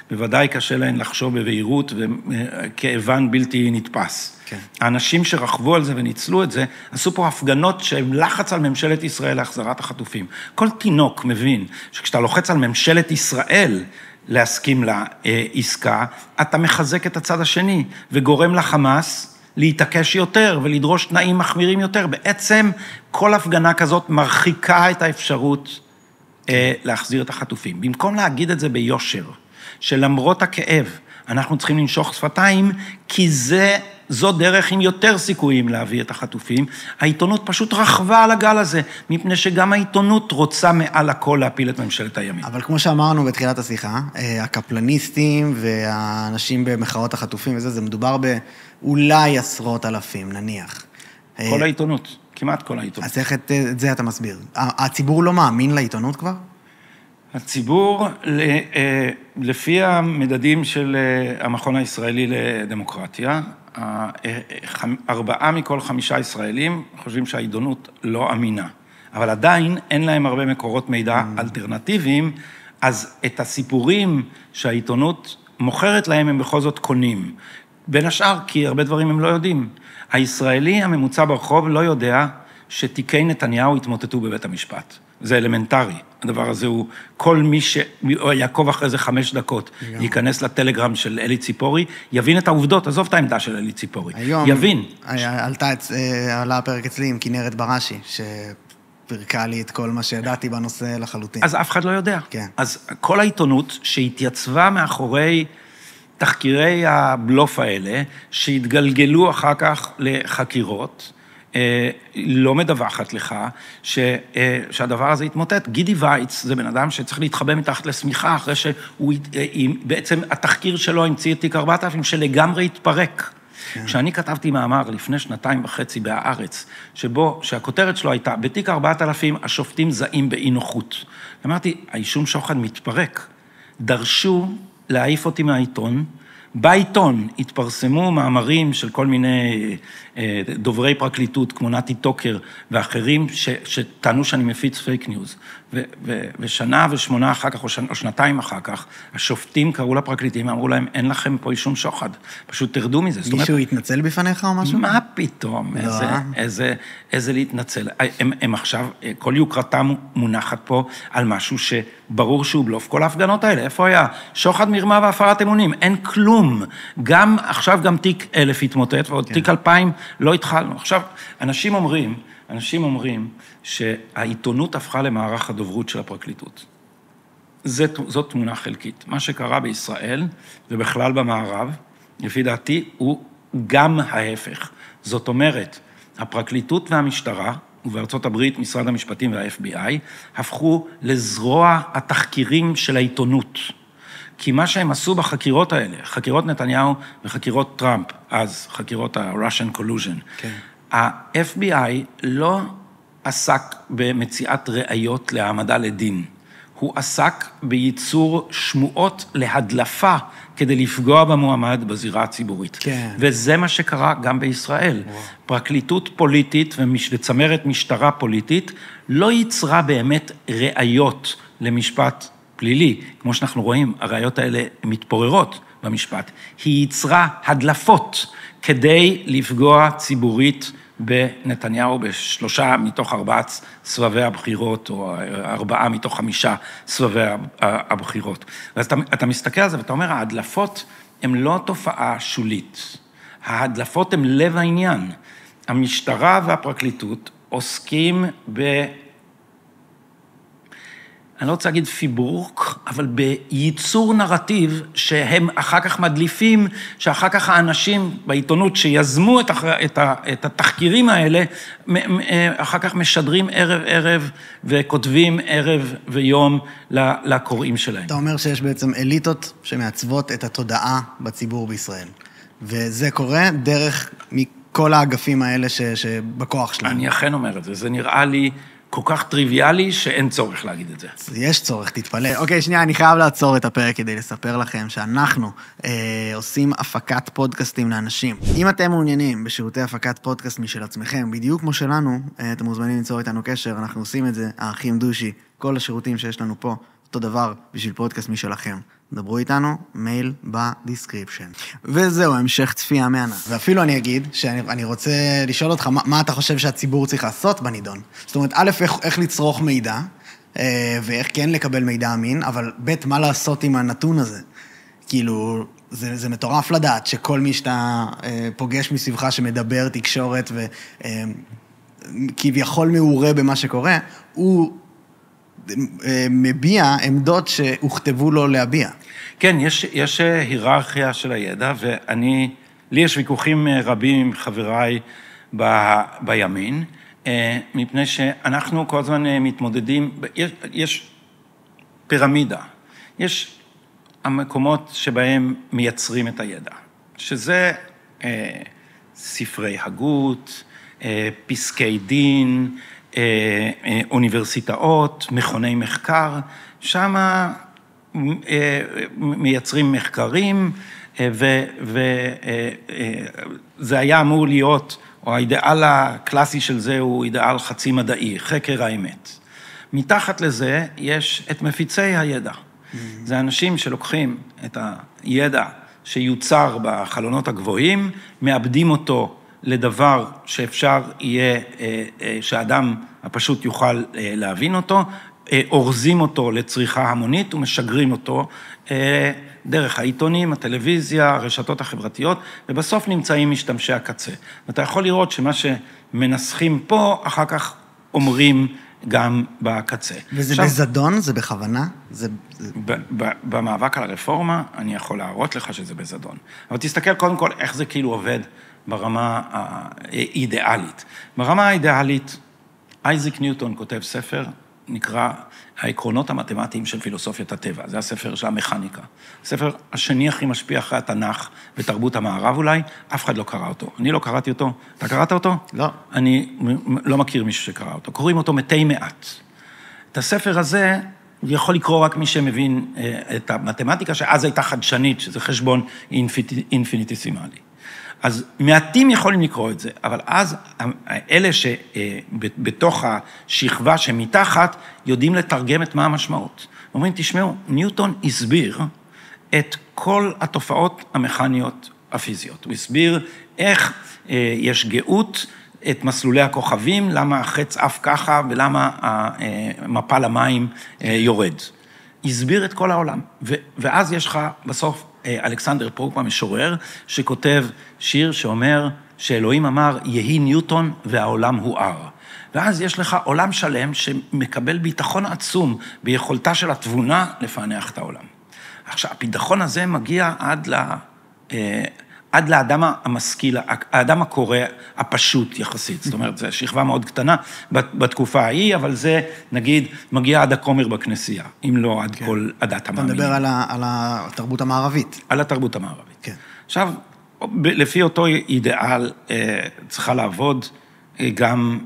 שבוודאי קשה להן לחשוב בבהירות וכאבן בלתי נתפס. כן. האנשים שרכבו על זה וניצלו את זה, עשו פה הפגנות שהן לחץ על ממשלת ישראל להחזרת החטופים. כל תינוק מבין שכשאתה לוחץ על ממשלת ישראל להסכים לעסקה, אתה מחזק את הצד השני וגורם לחמאס להתעקש יותר ולדרוש תנאים מחמירים יותר. בעצם כל הפגנה כזאת מרחיקה את האפשרות להחזיר את החטופים. במקום להגיד את זה ביושר, שלמרות הכאב, אנחנו צריכים לנשוך שפתיים, כי זה זו דרך עם יותר סיכויים להביא את החטופים. העיתונות פשוט רכבה על הגל הזה, מפני שגם העיתונות רוצה מעל הכל להפיל את ממשלת הימין. אבל כמו שאמרנו בתחילת השיחה, הקפלניסטים והאנשים במחאות החטופים וזה, זה מדובר באולי עשרות אלפים, נניח. כל העיתונות, כמעט כל העיתונות. אז איך את זה אתה מסביר? הציבור לא מאמין לעיתונות כבר? הציבור, לפי המדדים של המכון הישראלי לדמוקרטיה, 4 מכל 5 ישראלים חושבים שהעיתונות לא אמינה. אבל עדיין אין להם הרבה מקורות מידע אלטרנטיביים, אז את הסיפורים שהעיתונות מוכרת להם הם בכל זאת קונים. בין השאר, כי הרבה דברים הם לא יודעים. הישראלי הממוצע ברחוב לא יודע שתיקי נתניהו התמוטטו בבית המשפט. זה אלמנטרי. הדבר הזה הוא, כל מי שיעקוב אחרי זה 5 דקות, ייכנס לטלגרם של אלי ציפורי, יבין את העובדות, עזוב את העמדה של אלי ציפורי. יבין. עלה הפרק אצלי עם כנרת בראשי, שפרקה לי את כל מה שידעתי בנושא לחלוטין. אז אף אחד לא יודע. כן. אז כל העיתונות שהתייצבה מאחורי תחקירי הבלוף האלה, שהתגלגלו אחר כך לחקירות, לא מדווחת לך שהדבר הזה יתמוטט. גידי וייץ זה בן אדם שצריך להתחבא מתחת לשמיכה, אחרי שהוא, בעצם התחקיר שלו המציא את תיק 4000, שלגמרי התפרק. כשאני כתבתי מאמר לפני 2.5 בהארץ, שהכותרת שלו הייתה, בתיק 4000 השופטים זעים באי נוחות. אמרתי, האישום שוחד מתפרק. דרשו להעיף אותי מהעיתון, בעיתון התפרסמו מאמרים של כל מיני דוברי פרקליטות, כמו נתי טוקר ואחרים, שטענו שאני מפיץ פייק ניוז. ושנה ושמונה אחר כך, או שנתיים אחר כך, השופטים קראו לפרקליטים, אמרו להם, אין לכם פה אישום שוחד, פשוט תרדו מזה. מישהו יתנצל בפניך או משהו? מה פתאום? איזה להתנצל. הם עכשיו, כל יוקרתם מונחת פה על משהו שברור שהוא בלוף. כל ההפגנות האלה, איפה היה? שוחד, מרמה והפרת אמונים, אין כלום. גם עכשיו גם תיק 1000 התמוטט, ועוד תיק 2000 לא התחלנו. עכשיו, אנשים אומרים שהעיתונות הפכה למערך הדוברות של הפרקליטות. זאת תמונה חלקית. מה שקרה בישראל, ובכלל במערב, לפי דעתי, הוא גם ההפך. זאת אומרת, הפרקליטות והמשטרה, ובארצות הברית, משרד המשפטים וה-FBI, הפכו לזרוע התחקירים של העיתונות. כי מה שהם עשו בחקירות האלה, חקירות נתניהו וחקירות טראמפ, אז חקירות ה-Russian collusion, כן. ה-FBI לא עסק במציאת ראיות להעמדה לדין. הוא עסק בייצור שמועות להדלפה כדי לפגוע במועמד בזירה הציבורית. כן. וזה מה שקרה גם בישראל. וואו. פרקליטות פוליטית וצמרת משטרה פוליטית לא ייצרה באמת ראיות למשפט פלילי. כמו שאנחנו רואים, הראיות האלה מתפוררות במשפט. היא ייצרה הדלפות כדי לפגוע ציבורית בנתניהו ב3 מתוך 4 סבבי הבחירות, או 4 מתוך 5 סבבי הבחירות. ואז אתה מסתכל על זה ואתה אומר, ההדלפות הן לא תופעה שולית. ההדלפות הן לב העניין. המשטרה והפרקליטות עוסקים אני לא רוצה להגיד פיברוק, אבל בייצור נרטיב שהם אחר כך מדליפים, שאחר כך האנשים בעיתונות שיזמו את התחקירים האלה, אחר כך משדרים ערב וכותבים ערב ויום לקוראים שלהם. אתה אומר שיש בעצם אליטות שמעצבות את התודעה בציבור בישראל, וזה קורה דרך מכל האגפים האלה שבכוח שלהם. אני אכן אומר את זה, זה נראה לי כל כך טריוויאלי שאין צורך להגיד את זה. יש צורך, תתפלא. אוקיי, שנייה, אני חייב לעצור את הפרק כדי לספר לכם שאנחנו עושים הפקת פודקאסטים לאנשים. אם אתם מעוניינים בשירותי הפקת פודקאסט משל עצמכם, בדיוק כמו שלנו, אתם מוזמנים ליצור איתנו קשר, אנחנו עושים את זה, האחים דושי, כל השירותים שיש לנו פה, אותו דבר בשביל פודקאסט משלכם. דברו איתנו, מייל בדיסקריפשן. וזהו, המשך צפייה מענה. ואפילו אני אגיד שאני רוצה לשאול אותך, מה אתה חושב שהציבור צריך לעשות בנידון? זאת אומרת, א', איך לצרוך מידע, ואיך כן לקבל מידע אמין, אבל ב', מה לעשות עם הנתון הזה? כאילו, זה מטורף לדעת שכל מי שאתה פוגש מסביבך שמדבר תקשורת וכביכול מעורה במה שקורה, הוא מביע עמדות שהוכתבו לו להביע. כן, יש היררכיה של הידע, ואני לי יש ויכוחים רבים עם חבריי בימין, מפני שאנחנו כל הזמן מתמודדים, יש פירמידה, יש המקומות שבהם מייצרים את הידע, שזה ספרי הגות, פסקי דין, אוניברסיטאות, מכוני מחקר, שם מייצרים מחקרים, וזה היה אמור להיות, או האידאל הקלאסי של זה הוא אידאל חצי מדעי, חקר האמת. מתחת לזה יש את מפיצי הידע. זה אנשים שלוקחים את הידע שיוצר בחלונות הגבוהים, מאבדים אותו לדבר שאפשר יהיה, שהאדם הפשוט יוכל להבין אותו, אורזים אותו לצריכה המונית ומשגרים אותו דרך העיתונים, הטלוויזיה, הרשתות החברתיות, ובסוף נמצאים משתמשי הקצה. ואתה יכול לראות שמה שמנסחים פה, אחר כך אומרים גם בקצה. וזה עכשיו, בזדון? זה בכוונה? במאבק על הרפורמה, אני יכול להראות לך שזה בזדון. אבל תסתכל קודם כל איך זה כאילו עובד ברמה האידיאלית. ברמה האידיאלית, אייזק ניוטון כותב ספר, נקרא העקרונות המתמטיים של פילוסופיית הטבע. זה הספר של המכניקה. הספר השני הכי משפיע אחרי התנ"ך ותרבות המערב אולי, אף אחד לא קרא אותו. אני לא קראתי אותו. אתה קראת אותו? לא. אני לא מכיר מישהו שקרא אותו. קוראים אותו מתי מעט. את הספר הזה יכול לקרוא רק מי שמבין את המתמטיקה, שאז הייתה חדשנית, שזה חשבון אינפיניטיסימלי. אז מעטים יכולים לקרוא את זה, אבל אז אלה שבתוך השכבה שמתחת יודעים לתרגם את מה המשמעות. אומרים, תשמעו, ניוטון הסביר את כל התופעות המכניות הפיזיות. הוא הסביר איך יש גאות, את מסלולי הכוכבים, למה החץ אף ככה ולמה מפל המים יורד. הסביר את כל העולם. ואז יש לך בסוף אלכסנדר פופ המשורר, שכותב שיר שאומר שאלוהים אמר, יהי ניוטון והעולם הוא הר. ואז יש לך עולם שלם שמקבל ביטחון עצום ביכולתה של התבונה לפענח את העולם. עכשיו, הביטחון הזה מגיע עד לאדם המשכיל, האדם הקורא הפשוט יחסית. זאת אומרת, זו שכבה מאוד קטנה בתקופה ההיא, אבל זה, נגיד, מגיע עד הכומר בכנסייה, אם לא עד כל הדת המאמינים. אתה מדבר על התרבות המערבית. על התרבות המערבית. כן. עכשיו, לפי אותו אידיאל צריכה לעבוד גם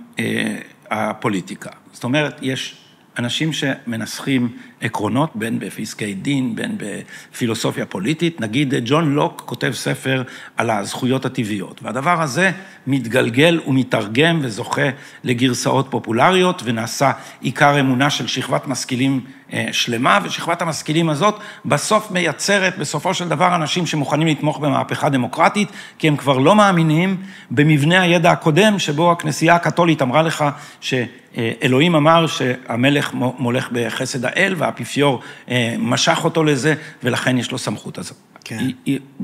הפוליטיקה. זאת אומרת, יש אנשים שמנסחים עקרונות, בין בפסקי דין, בין בפילוסופיה פוליטית. נגיד, ג'ון לוק כותב ספר על הזכויות הטבעיות, והדבר הזה מתגלגל ומתרגם וזוכה לגרסאות פופולריות, ונעשה עיקר אמונה של שכבת משכילים שלמה, ושכבת המשכילים הזאת בסוף מייצרת, בסופו של דבר, אנשים שמוכנים לתמוך במהפכה דמוקרטית, כי הם כבר לא מאמינים במבנה הידע הקודם, שבו הכנסייה הקתולית אמרה לך שאלוהים אמר שהמלך מולך בחסד האל, והאפיפיור משך אותו לזה, ולכן יש לו סמכות הזאת. כן.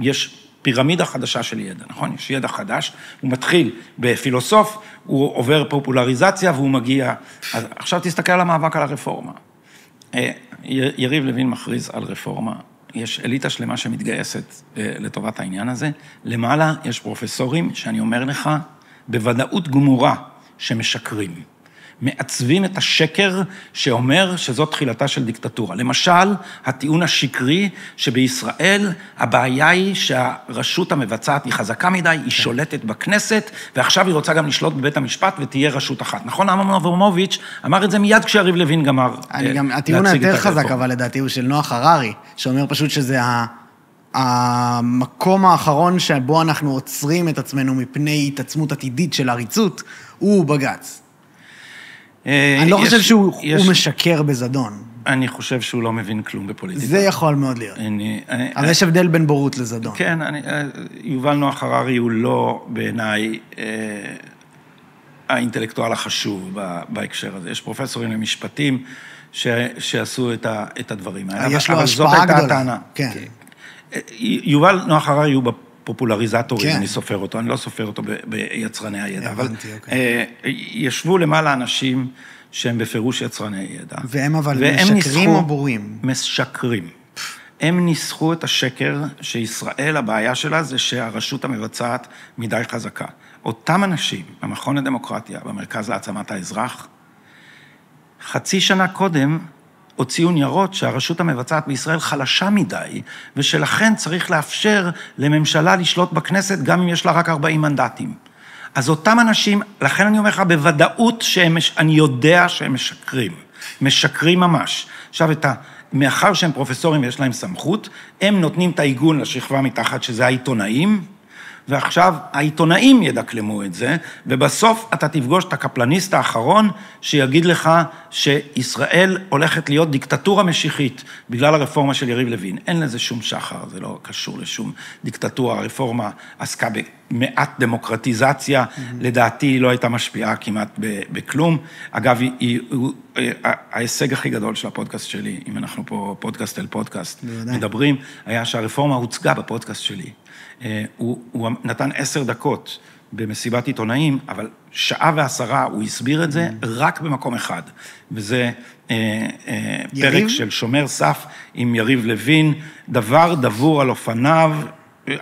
יש פירמידה חדשה של ידע, נכון? יש ידע חדש, הוא מתחיל בפילוסוף, הוא עובר פופולריזציה, והוא מגיע... אז עכשיו תסתכל על המאבק על הרפורמה. יריב לוין מכריז על רפורמה, יש אליטה שלמה שמתגייסת לטובת העניין הזה, למעלה יש פרופסורים שאני אומר לך, בוודאות גמורה שמשקרים. מעצבים את השקר שאומר שזאת תחילתה של דיקטטורה. למשל, הטיעון השקרי שבישראל הבעיה היא שהרשות המבצעת היא חזקה מדי, היא שולטת בכנסת, ועכשיו היא רוצה גם לשלוט בבית המשפט ותהיה רשות אחת. נכון, אמנון אברמוביץ' אמר את זה מיד כשיריב לוין גמר הטיעון היותר חזק, אבל לדעתי הוא של נוח הררי, שאומר פשוט שזה המקום האחרון שבו אנחנו עוצרים את עצמנו מפני התעצמות עתידית של עריצות, הוא בג"ץ. אני לא חושב שהוא משקר בזדון. אני חושב שהוא לא מבין כלום בפוליטיקה. זה יכול מאוד להיות. אבל יש הבדל בין בורות לזדון. כן, יובל נוח הררי הוא לא בעיניי האינטלקטואל החשוב בהקשר הזה. יש פרופסורים למשפטים שעשו את הדברים האלה. יש לו השפעה גדולה. כן. יובל נוח הררי הוא פופולריזטורים, אני סופר אותו, אני לא סופר אותו ביצרני הידע, אבל ישבו למעלה אנשים שהם בפירוש יצרני ידע. והם אבל משקרים או בורים? משקרים. הם ניסחו את השקר שישראל, הבעיה שלה זה שהרשות המבצעת מדי חזקה. אותם אנשים, במכון לדמוקרטיה, במרכז להעצמת האזרח, חצי שנה קודם הוציאו ניירות שהרשות המבצעת בישראל חלשה מדי, ושלכן צריך לאפשר לממשלה לשלוט בכנסת גם אם יש לה רק 40 מנדטים. אז אותם אנשים, לכן אני אומר לך בוודאות אני יודע שהם משקרים. משקרים ממש. עכשיו, מאחר שהם פרופסורים ויש להם סמכות, הם נותנים את העיגון לשכבה מתחת, שזה העיתונאים, ועכשיו העיתונאים ידקלמו את זה, ובסוף אתה תפגוש את הקפלניסט האחרון, שיגיד לך שישראל הולכת להיות דיקטטורה משיחית, בגלל הרפורמה של יריב לוין. אין לזה שום שחר, זה לא קשור לשום דיקטטורה. הרפורמה עסקה במעט דמוקרטיזציה, לדעתי היא לא הייתה משפיעה כמעט בכלום. אגב, ההישג הכי גדול של הפודקאסט שלי, אם אנחנו פה פודקאסט אל פודקאסט מדברים, היה שהרפורמה הוצגה בפודקאסט שלי. הוא נתן 10 דקות במסיבת עיתונאים, אבל 1:10 שעה הוא הסביר את זה רק במקום אחד, וזה פרק של שומר סף עם יריב לוין, דבר דבור על אופניו,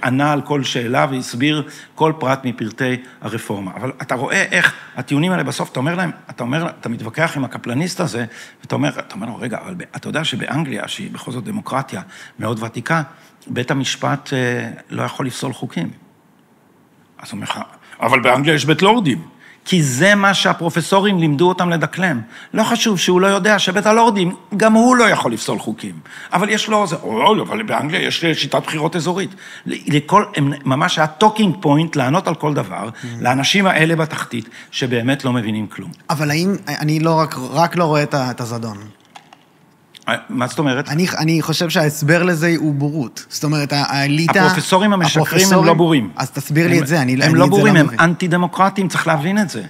ענה על כל שאלה והסביר כל פרט מפרטי הרפורמה. אבל אתה רואה איך הטיעונים האלה בסוף, אתה מתווכח עם הקפלניסט הזה, ואתה אומר לו, רגע, אבל אתה יודע שבאנגליה, שהיא בכל זאת דמוקרטיה מאוד ותיקה, בית המשפט לא יכול לפסול חוקים. אז הוא אומר לך, אבל באנגליה יש בית לורדים. כי זה מה שהפרופסורים לימדו אותם לדקלם. לא חשוב שהוא לא יודע שבית הלורדים, גם הוא לא יכול לפסול חוקים. אבל יש לו, אבל באנגליה יש שיטת בחירות אזורית. ממש הטוקינג פוינט לענות על כל דבר, לאנשים האלה בתחתית, שבאמת לא מבינים כלום. אבל האם, אני רק לא רואה את הזדון. מה זאת אומרת? אני חושב שההסבר לזה הוא בורות. זאת אומרת, האליטה... הפרופסורים המשקרים הם לא בורים. אז תסביר לי את זה, הם לא בורים, הם אנטי-דמוקרטיים, צריך להבין את זה.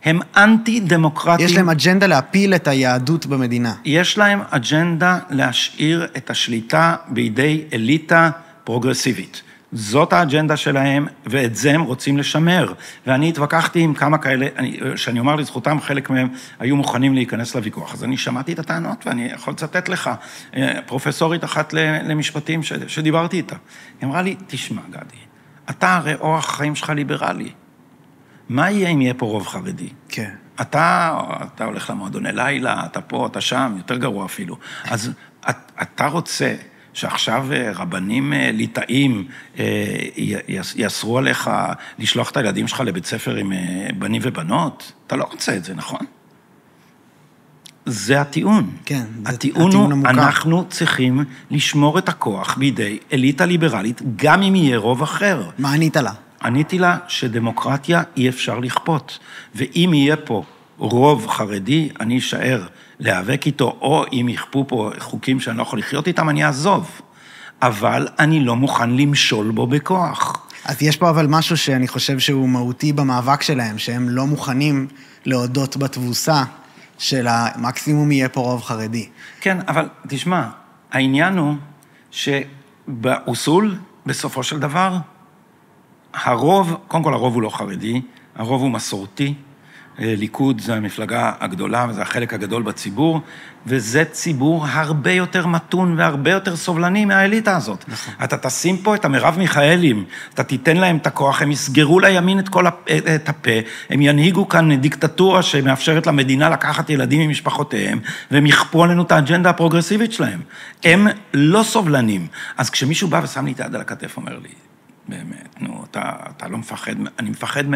הם אנטי-דמוקרטיים. יש להם אג'נדה להפיל את היהדות במדינה. יש להם אג'נדה להשאיר את השליטה בידי אליטה פרוגרסיבית. זאת האג'נדה שלהם, ואת זה הם רוצים לשמר. ואני התווכחתי עם כמה כאלה, שאני אומר לזכותם, חלק מהם היו מוכנים להיכנס לוויכוח. אז אני שמעתי את הטענות, ואני יכול לצטט לך, פרופסורית אחת למשפטים שדיברתי איתה. היא אמרה לי, תשמע, גדי, אתה הרי אורח החיים שלך ליברלי. מה יהיה אם יהיה פה רוב חרדי? כן. אתה הולך למועדוני לילה, אתה פה, אתה שם, יותר גרוע אפילו. אז אתה רוצה... שעכשיו רבנים ליטאים יאסרו עליך לשלוח את הילדים שלך לבית ספר עם בנים ובנות? אתה לא רוצה את זה, נכון? זה הטיעון. כן, הטיעון הוא, אנחנו צריכים לשמור את הכוח בידי אליטה ליברלית, גם אם יהיה רוב אחר. מה ענית לה? עניתי לה שדמוקרטיה אי אפשר לכפות, ואם יהיה פה רוב חרדי, אני אשאר להיאבק איתו, או אם יכפו פה חוקים שאני לא יכול לחיות איתם, אני אעזוב. אבל אני לא מוכן למשול בו בכוח. אז יש פה אבל משהו שאני חושב שהוא מהותי במאבק שלהם, שהם לא מוכנים להודות בתבוסה של המקסימום יהיה פה רוב חרדי. כן, אבל תשמע, העניין הוא שבאוסול, בסופו של דבר, הרוב, קודם כל הרוב הוא לא חרדי, הרוב הוא מסורתי, ליכוד זה המפלגה הגדולה, וזה החלק הגדול בציבור, וזה ציבור הרבה יותר מתון והרבה יותר סובלני מהאליטה הזאת. נכון. אתה תשים פה את המרב מיכאלים, אתה תיתן להם את הכוח, הם יסגרו לימין את הפה, הם ינהיגו כאן דיקטטורה שמאפשרת למדינה לקחת ילדים ממשפחותיהם, והם יכפו עלינו את האג'נדה הפרוגרסיבית שלהם. הם לא סובלנים. אז כשמישהו בא ושם לי את היד על הכתף, אומר לי, באמת, נו, אתה לא מפחד, אני מפחד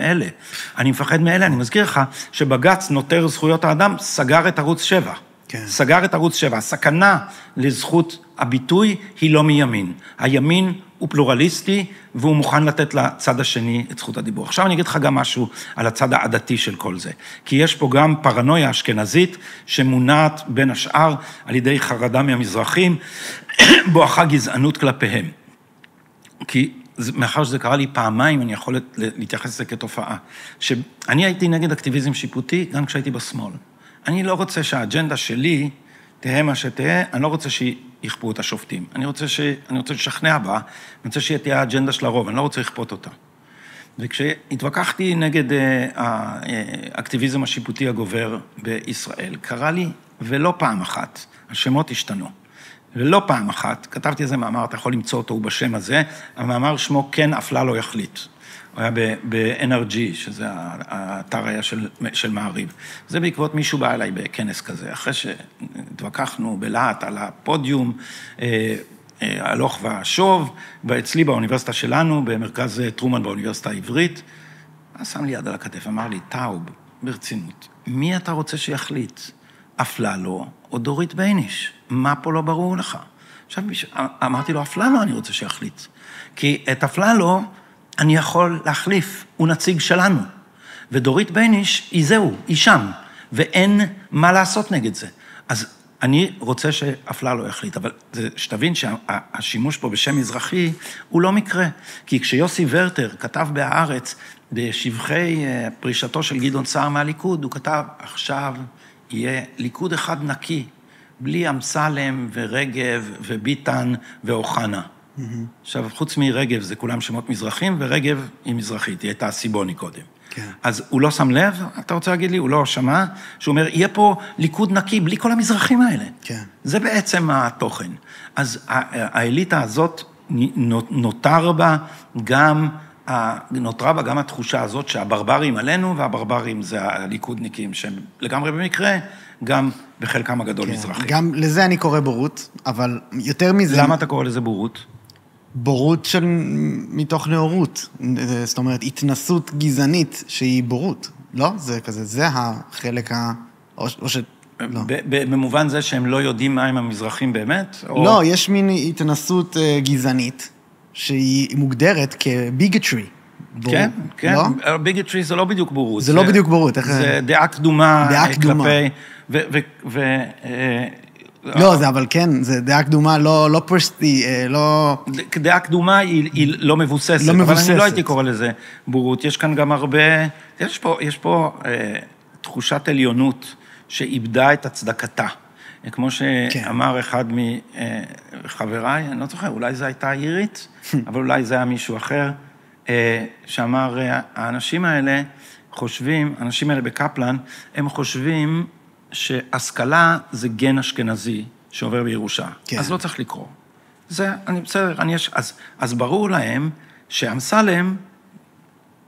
מאלה. אני מזכיר לך שבג"ץ נותר זכויות האדם, סגר את ערוץ 7. כן. סגר את ערוץ 7. הסכנה לזכות הביטוי היא לא מימין. הימין הוא פלורליסטי, והוא מוכן לתת לצד השני את זכות הדיבור. עכשיו אני אגיד לך גם משהו על הצד העדתי של כל זה. כי יש פה גם פרנויה אשכנזית, שמונעת בין השאר על ידי חרדה מהמזרחים, בואכה גזענות כלפיהם. כי מאחר שזה קרה לי פעמיים, אני יכול להתייחס לזה כתופעה. שאני הייתי נגד אקטיביזם שיפוטי, גם כשהייתי בשמאל. אני לא רוצה שהאג'נדה שלי תהיה מה שתהיה, אני לא רוצה שיכפו את השופטים. אני רוצה לשכנע בה, אני רוצה שהיא תהיה האג'נדה של הרוב, אני לא רוצה לכפות אותה. וכשהתווכחתי נגד האקטיביזם השיפוטי הגובר בישראל, קרה לי, ולא פעם אחת, השמות השתנו. ולא פעם אחת, כתבתי איזה מאמר, אתה יכול למצוא אותו בשם הזה, המאמר שמו כן אפללו יחליט. הוא היה ב-NRG, שזה האתר היה של מעריב. זה בעקבות מישהו בא אליי בכנס כזה, אחרי שהתווכחנו בלהט על הפודיום, הלוך והשוב, אצלי באוניברסיטה שלנו, במרכז טרומן באוניברסיטה העברית, אז שם לי יד על הכתף, אמר לי, טאוב, ברצינות, מי אתה רוצה שיחליט? אפללו או דורית בייניש? מה פה לא ברור לך? עכשיו, אמרתי לו, אפללו אני רוצה שיחליט. כי את אפללו אני יכול להחליף, הוא נציג שלנו. ודורית בייניש היא זהו, היא שם, ואין מה לעשות נגד זה. אז אני רוצה שאפללו יחליט, אבל שתבין שהשימוש פה בשם מזרחי הוא לא מקרה. כי כשיוסי ורטר כתב בהארץ, בשבחי פרישתו של גדעון סער מהליכוד, הוא כתב, עכשיו יהיה ליכוד אחד נקי, בלי אמסלם ורגב וביטן ואוחנה. עכשיו, חוץ מרגב זה כולם שמות מזרחים, ורגב היא מזרחית, היא הייתה סיבוני קודם. כן. אז הוא לא שם לב, אתה רוצה להגיד לי, הוא לא שמע, שהוא אומר, יהיה פה ליכוד נקי, בלי כל המזרחים האלה. כן. זה בעצם התוכן. אז האליטה הזאת נותרה בה גם התחושה הזאת שהברברים עלינו, והברברים זה הליכודניקים, שהם לגמרי במקרה, גם בחלקם הגדול כן. מזרחי. גם לזה אני קורא בורות, אבל יותר מזה... למה אתה קורא לזה בורות? בורות מתוך נאורות, זאת אומרת, התנסות גזענית שהיא בורות, לא? זה כזה, זה החלק או ש... לא. במובן זה שהם לא יודעים מה הם המזרחים באמת? לא, יש מין התנסות גזענית שהיא מוגדרת כביגטרי. כן, כן, ביגטרי זה לא בדיוק בורות. זה לא בדיוק בורות. זה דעה קדומה כלפי... לא, זה אבל כן, זה דעה קדומה, לא פרסטי, לא... דעה קדומה היא לא מבוססת, אבל אני לא הייתי קורא לזה בורות. יש כאן גם הרבה... יש פה תחושת עליונות שאיבדה את הצדקתה. כמו שאמר אחד מחבריי, אני לא זוכר, אולי זה הייתה עירית, אבל אולי זה היה מישהו אחר, שאמר, האנשים האלה חושבים, האנשים האלה בקפלן, הם חושבים שהשכלה זה גן אשכנזי שעובר בירושה. כן. אז לא צריך לקרוא. זה, אני בסדר, אז ברור להם שאמסלם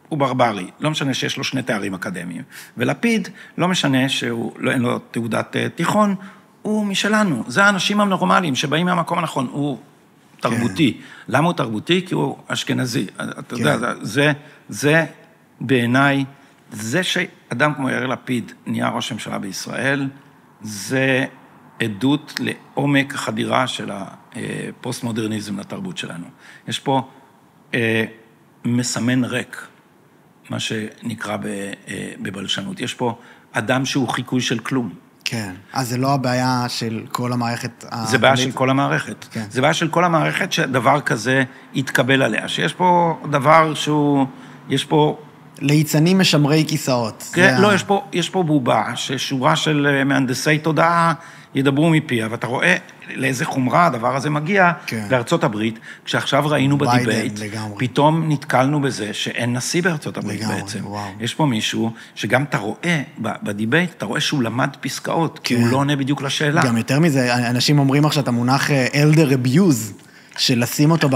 הוא ברברי, לא משנה שיש לו 2 תארים אקדמיים, ולפיד לא משנה שאין לו תעודת תיכון, הוא משלנו. זה האנשים הנורמליים שבאים מהמקום הנכון, הוא תרבותי. כן. למה הוא תרבותי? כי הוא אשכנזי. אתה כן. יודע, זה בעיניי, זה שאדם כמו יאיר לפיד נהיה ראש הממשלה בישראל, זה עדות לעומק החדירה של הפוסט-מודרניזם לתרבות שלנו. יש פה מסמן ריק, מה שנקרא בבלשנות. יש פה אדם שהוא חיקוי של כלום. כן, אז זה לא הבעיה של כל המערכת... זה בעיה של כל המערכת. כן. זה בעיה של כל המערכת שדבר כזה יתקבל עליה, שיש פה דבר שהוא... יש פה... ליצנים משמרי כיסאות. כן, לא, יש פה בובה, ששורה של מהנדסי תודעה ידברו מפיה, ואתה רואה לאיזה חומרה הדבר הזה מגיע כן. בארצות הברית, כשעכשיו ראינו בדיבייט, פתאום נתקלנו בזה שאין נשיא בארצות הברית לגמרי, בעצם. וואו. יש פה מישהו שגם אתה רואה בדיבייט, אתה רואה שהוא למד פסקאות, כן. כי הוא לא עונה בדיוק לשאלה. גם יותר מזה, אנשים אומרים עכשיו, אתה מונח elder abuse, של לשים אותו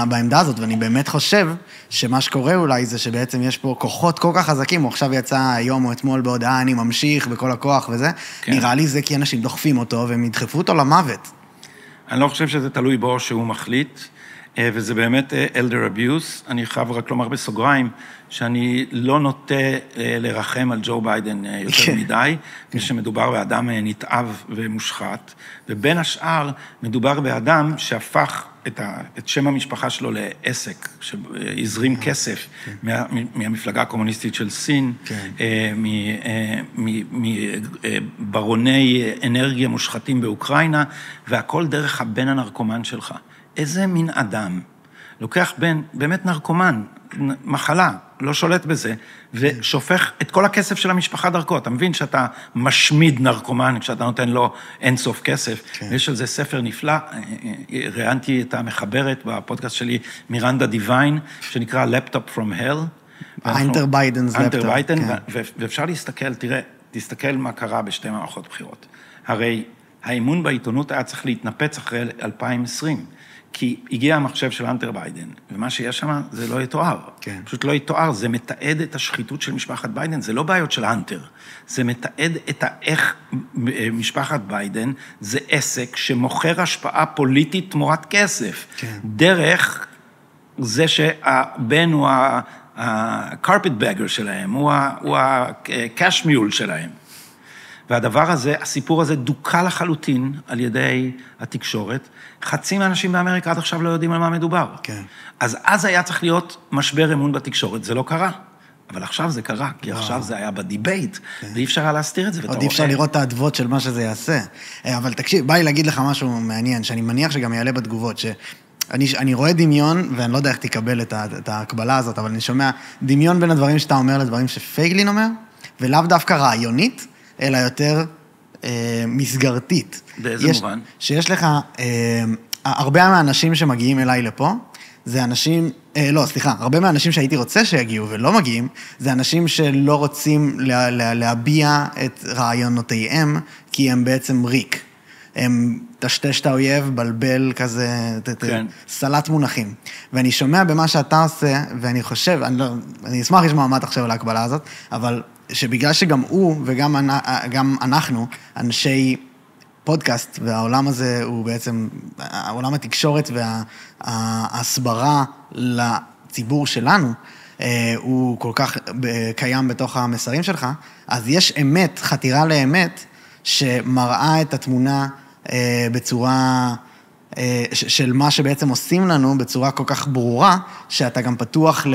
בעמדה הזאת, ואני באמת חושב שמה שקורה אולי זה שבעצם יש פה כוחות כל כך חזקים, הוא עכשיו יצא היום או אתמול בהודעה, אני ממשיך בכל הכוח וזה, כן. נראה לי זה כי אנשים דוחפים אותו והם ידחפו אותו למוות. אני לא חושב שזה תלוי בו שהוא מחליט, וזה באמת elder abuse. אני חייב רק לומר בסוגריים, שאני לא נוטה לרחם על ג'ו ביידן יותר מדי, כשמדובר באדם נתעב ומושחת, ובין השאר מדובר באדם שהפך את שם המשפחה שלו לעסק, שהזרים כסף מהמפלגה הקומוניסטית של סין, מברוני אנרגיה מושחתים באוקראינה, והכל דרך הבן הנרקומן שלך. איזה מין אדם לוקח בן, באמת נרקומן, מחלה, לא שולט בזה, ושופך את כל הכסף של המשפחה דרכו. אתה מבין שאתה משמיד נרקומן, כשאתה נותן לו אינסוף כסף. כן. ויש על זה ספר נפלא, ראיינתי את המחברת בפודקאסט שלי, מירנדה דיוויין, שנקרא Laptop from Hell. Hunter Biden's Laptop. ואפשר להסתכל, תראה, תסתכל מה קרה בשתי מערכות בחירות. הרי האמון בעיתונות היה צריך להתנפץ אחרי 2020, כי הגיע המחשב של אנטר ביידן, ומה שיש שם זה לא יתואר. כן. פשוט לא יתואר, זה מתעד את השחיתות של משפחת ביידן, זה לא בעיות של אנטר, זה מתעד את איך משפחת ביידן זה עסק שמוכר השפעה פוליטית תמורת כסף. כן. דרך זה שהבן הוא ה-carpet bagger שלהם, הוא ה-cash mule שלהם. והדבר הזה, הסיפור הזה דוקה לחלוטין על ידי התקשורת. חצי מהאנשים באמריקה עד עכשיו לא יודעים על מה מדובר. כן. אז היה צריך להיות משבר אמון בתקשורת, זה לא קרה. אבל עכשיו זה קרה, כי עכשיו זה היה בדיבייט, ואי אפשר היה להסתיר את זה. עוד אי אפשר לראות את העדבות של מה שזה יעשה. אבל תקשיב, בא לי להגיד לך משהו מעניין, שאני מניח שגם יעלה בתגובות, שאני רואה דמיון, ואני לא יודע איך תקבל את ההקבלה הזאת, אבל אני שומע דמיון בין הדברים שאתה אומר לדברים שפייגלין אומר, ולאו דווקא רעיונית, אלא יותר מסגרתית. באיזה מובן? שיש לך, הרבה מהאנשים שמגיעים אליי לפה, זה אנשים, הרבה מהאנשים שהייתי רוצה שיגיעו ולא מגיעים, זה אנשים שלא רוצים להביע את רעיונותיהם, כי הם בעצם ריק. הם טשטש את האויב, בלבל כזה, כן. סלט מונחים. ואני שומע במה שאתה עושה, ואני חושב, אני אשמח לשמוע מה אתה חושב על ההקבלה הזאת, אבל שבגלל שגם הוא וגם אנחנו, אנשי פודקאסט, והעולם הזה הוא בעצם, העולם התקשורת וההסברה לציבור שלנו, הוא כל כך קיים בתוך המסרים שלך, אז יש אמת, חתירה לאמת, שמראה את התמונה בצורה, של מה שבעצם עושים לנו בצורה כל כך ברורה, שאתה גם פתוח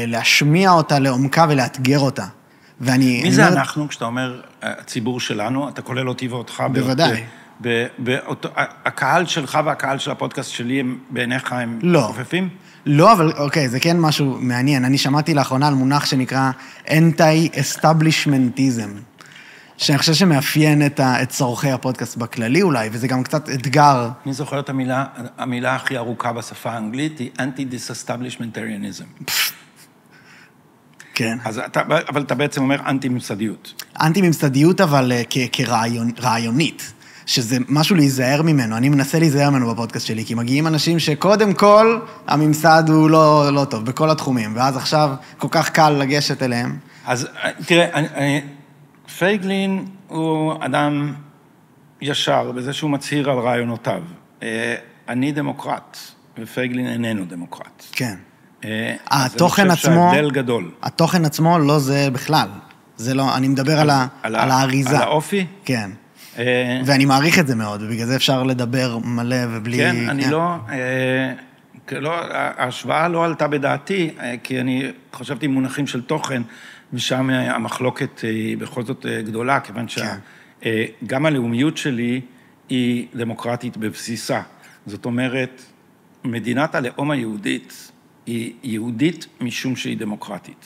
להשמיע אותה לעומקה ולאתגר אותה. מי זה אנחנו, כשאתה אומר הציבור שלנו, אתה כולל אותי ואותך? בוודאי. הקהל שלך והקהל של הפודקאסט שלי, בעיניך הם חופפים? לא, אבל אוקיי, זה כן משהו מעניין. אני שמעתי לאחרונה על מונח שנקרא anti-establishmentism, שאני חושב שמאפיין את צורכי הפודקאסט בכללי אולי, וזה גם קצת אתגר. אני זוכר את המילה הכי ארוכה בשפה האנגלית, היא anti-disestablishmentarianism. כן. אבל אתה בעצם אומר אנטי-ממסדיות. אנטי-ממסדיות, אבל כרעיונית, שזה משהו להיזהר ממנו. אני מנסה להיזהר ממנו בפודקאסט שלי, כי מגיעים אנשים שקודם כל הממסד הוא לא טוב, בכל התחומים, ואז עכשיו כל כך קל לגשת אליהם. אז תראה, פייגלין הוא אדם ישר בזה שהוא מצהיר על רעיונותיו. אני דמוקרט, ופייגלין איננו דמוקרט. כן. התוכן עצמו, שההבדל גדול. התוכן עצמו לא זה בכלל. זה לא, אני מדבר על האריזה. על האופי? כן. ואני מעריך את זה מאוד, ובגלל זה אפשר לדבר מלא ובלי... כן, אני לא, ההשוואה לא עלתה בדעתי, כי אני חשבתי מונחים של תוכן, ושם המחלוקת היא בכל זאת גדולה, כיוון שגם הלאומיות שלי היא דמוקרטית בבסיסה. זאת אומרת, מדינת הלאום היהודית היא יהודית משום שהיא דמוקרטית.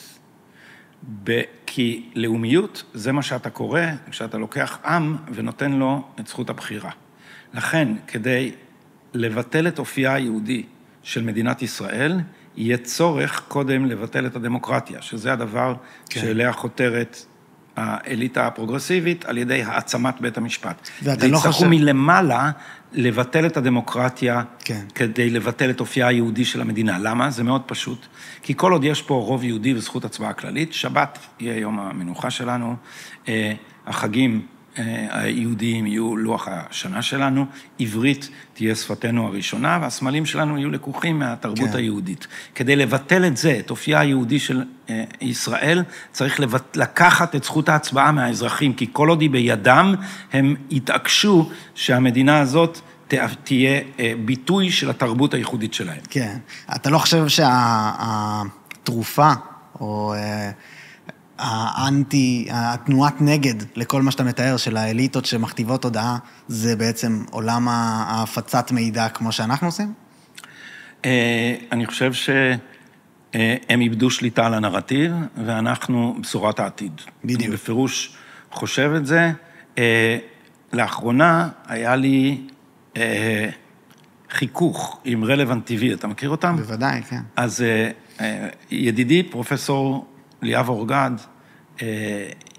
כי לאומיות זה מה שאתה קורא, כשאתה לוקח עם ונותן לו את זכות הבחירה. לכן, כדי לבטל את אופייה היהודי של מדינת ישראל, יהיה צורך קודם לבטל את הדמוקרטיה, שזה הדבר שאליה חותרת האליטה הפרוגרסיבית על ידי העצמת בית המשפט. ויצטרכו מלמעלה לבטל את הדמוקרטיה כדי לבטל את אופייה היהודי של המדינה. למה? זה מאוד פשוט. כי כל עוד יש פה רוב יהודי וזכות הצבעה כללית, שבת יהיה יום המנוחה שלנו, החגים היהודיים יהיו לוח השנה שלנו, עברית תהיה שפתנו הראשונה, והסמלים שלנו יהיו לקוחים מהתרבות היהודית. כדי לבטל את זה, את אופייה היהודי של ישראל, צריך לקחת את זכות ההצבעה מהאזרחים, כי כל עוד היא בידם, הם יתעקשו שהמדינה הזאת תהיה ביטוי של התרבות הייחודית שלהם. כן. אתה לא חושב שהתרופה, או התנועת נגד לכל מה שאתה מתאר, של האליטות שמכתיבות תודעה, זה בעצם עולם ההפצת מידע כמו שאנחנו עושים? אני חושב שהם איבדו שליטה על הנרטיב, ואנחנו בשורת העתיד. בדיוק. אני בפירוש חושב את זה. לאחרונה היה לי חיכוך עם רלוונט TV, אתה מכיר אותם? בוודאי, כן. אז ידידי, פרופסור ליאב אורגד,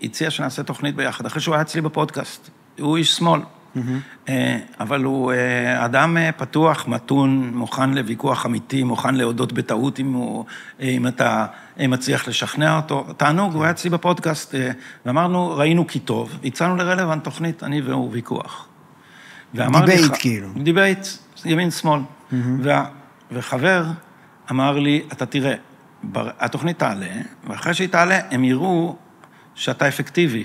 הציע שנעשה תוכנית ביחד, אחרי שהוא היה אצלי בפודקאסט. הוא איש שמאל. אבל הוא אדם פתוח, מתון, מוכן לוויכוח אמיתי, מוכן להודות בטעות אם אתה מצליח לשכנע אותו. תענוג, הוא היה אצלי בפודקאסט, ואמרנו, ראינו כי טוב, הצענו לרלוונט תוכנית, אני והוא ויכוח. דיבייט כאילו. דיבייט, ימין שמאל. וחבר אמר לי, אתה תראה, התוכנית תעלה, ואחרי שהיא תעלה, הם יראו שאתה אפקטיבי,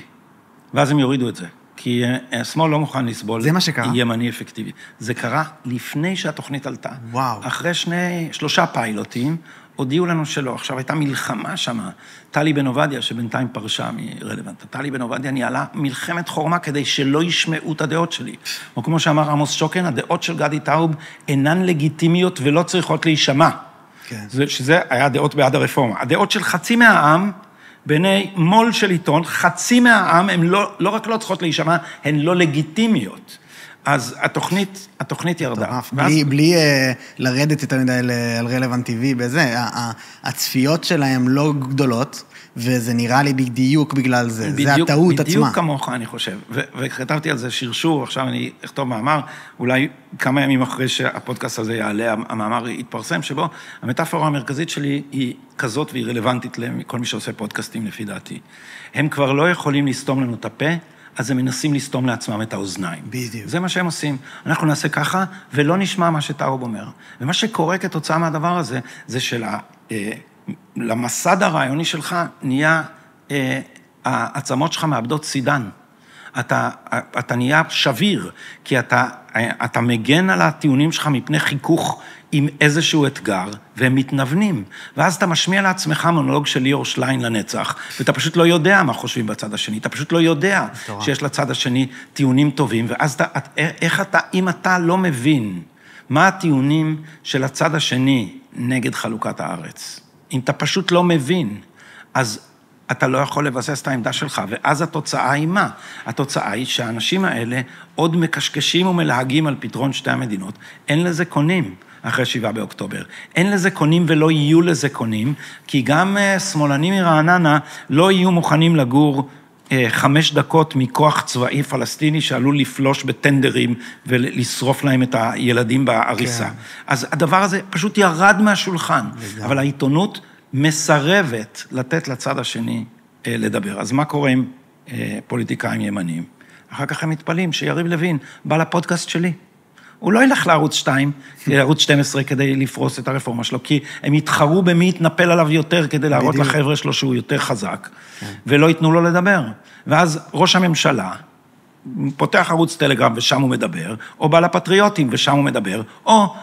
ואז הם יורידו את זה. כי שמאל לא מוכן לסבול. זה מה שקרה? ימני אפקטיבי. זה קרה לפני שהתוכנית עלתה. וואו. אחרי 3 פיילוטים, הודיעו לנו שלא. עכשיו הייתה מלחמה שם. טלי בן עובדיה, שבינתיים פרשה מרלוונט. טלי בן עובדיה ניהלה מלחמת חורמה כדי שלא ישמעו את הדעות שלי. או כמו שאמר עמוס שוקן, הדעות של גדי טאוב אינן לגיטימיות ולא צריכות להישמע. כן. שזה היה הדעות בעד הרפורמה. הדעות של חצי מהעם, בעיני מול של עיתון, חצי מהעם, הן לא רק לא צריכות להישמע, הן לא לגיטימיות. אז התוכנית ירדה. בלי לרדת יותר מדי על רלוונט TV בזה, הצפיות שלהם לא גדולות, וזה נראה לי בדיוק בגלל זה, זה הטעות עצמה. בדיוק כמוך, אני חושב. וכתבתי על זה שרשור, עכשיו אני אכתוב מאמר, אולי כמה ימים אחרי שהפודקאסט הזה יעלה, המאמר יתפרסם, שבו המטאפורה המרכזית שלי היא כזאת והיא רלוונטית לכל מי שעושה פודקאסטים לפי דעתי. הם כבר לא יכולים לסתום לנו את הפה, אז הם מנסים לסתום לעצמם את האוזניים. בדיוק. זה מה שהם עושים. אנחנו נעשה ככה, ולא נשמע מה שטאוב אומר. ומה שקורה כתוצאה מהדבר הזה, זה למסד הרעיוני שלך נהיה, העצמות שלך מאבדות סידן. אתה נהיה שביר, כי אתה מגן על הטיעונים שלך מפני חיכוך עם איזשהו אתגר, והם מתנוונים. ואז אתה משמיע לעצמך מונולוג של ליאור שליין לנצח, ואתה פשוט לא יודע מה חושבים בצד השני, אתה פשוט לא יודע שיש לצד השני טיעונים טובים, ואז אם אתה לא מבין מה הטיעונים של הצד השני נגד חלוקת הארץ, אם אתה פשוט לא מבין, אז אתה לא יכול לבסס את העמדה שלך, ואז התוצאה היא מה? התוצאה היא שהאנשים האלה עוד מקשקשים ומלהגים על פתרון שתי המדינות, אין לזה קונים אחרי 7 באוקטובר. אין לזה קונים ולא יהיו לזה קונים, כי גם שמאלנים מרעננה לא יהיו מוכנים לגור 5 דקות מכוח צבאי פלסטיני שעלול לפלוש בטנדרים ולשרוף להם את הילדים בעריסה. כן. אז הדבר הזה פשוט ירד מהשולחן, אבל העיתונות מסרבת לתת לצד השני לדבר. אז מה קורה עם פוליטיקאים ימניים? אחר כך הם מתפלאים שיריב לוין בא לפודקאסט שלי. הוא לא ילך לערוץ 2, לערוץ 12 כדי לפרוס את הרפורמה שלו, כי הם יתחרו במי יתנפל עליו יותר כדי להראות לחבר'ה שלו שהוא יותר חזק, ולא ייתנו לו לדבר. ואז ראש הממשלה פותח ערוץ טלגרם ושם הוא מדבר, או בא לפטריוטים ושם הוא מדבר, או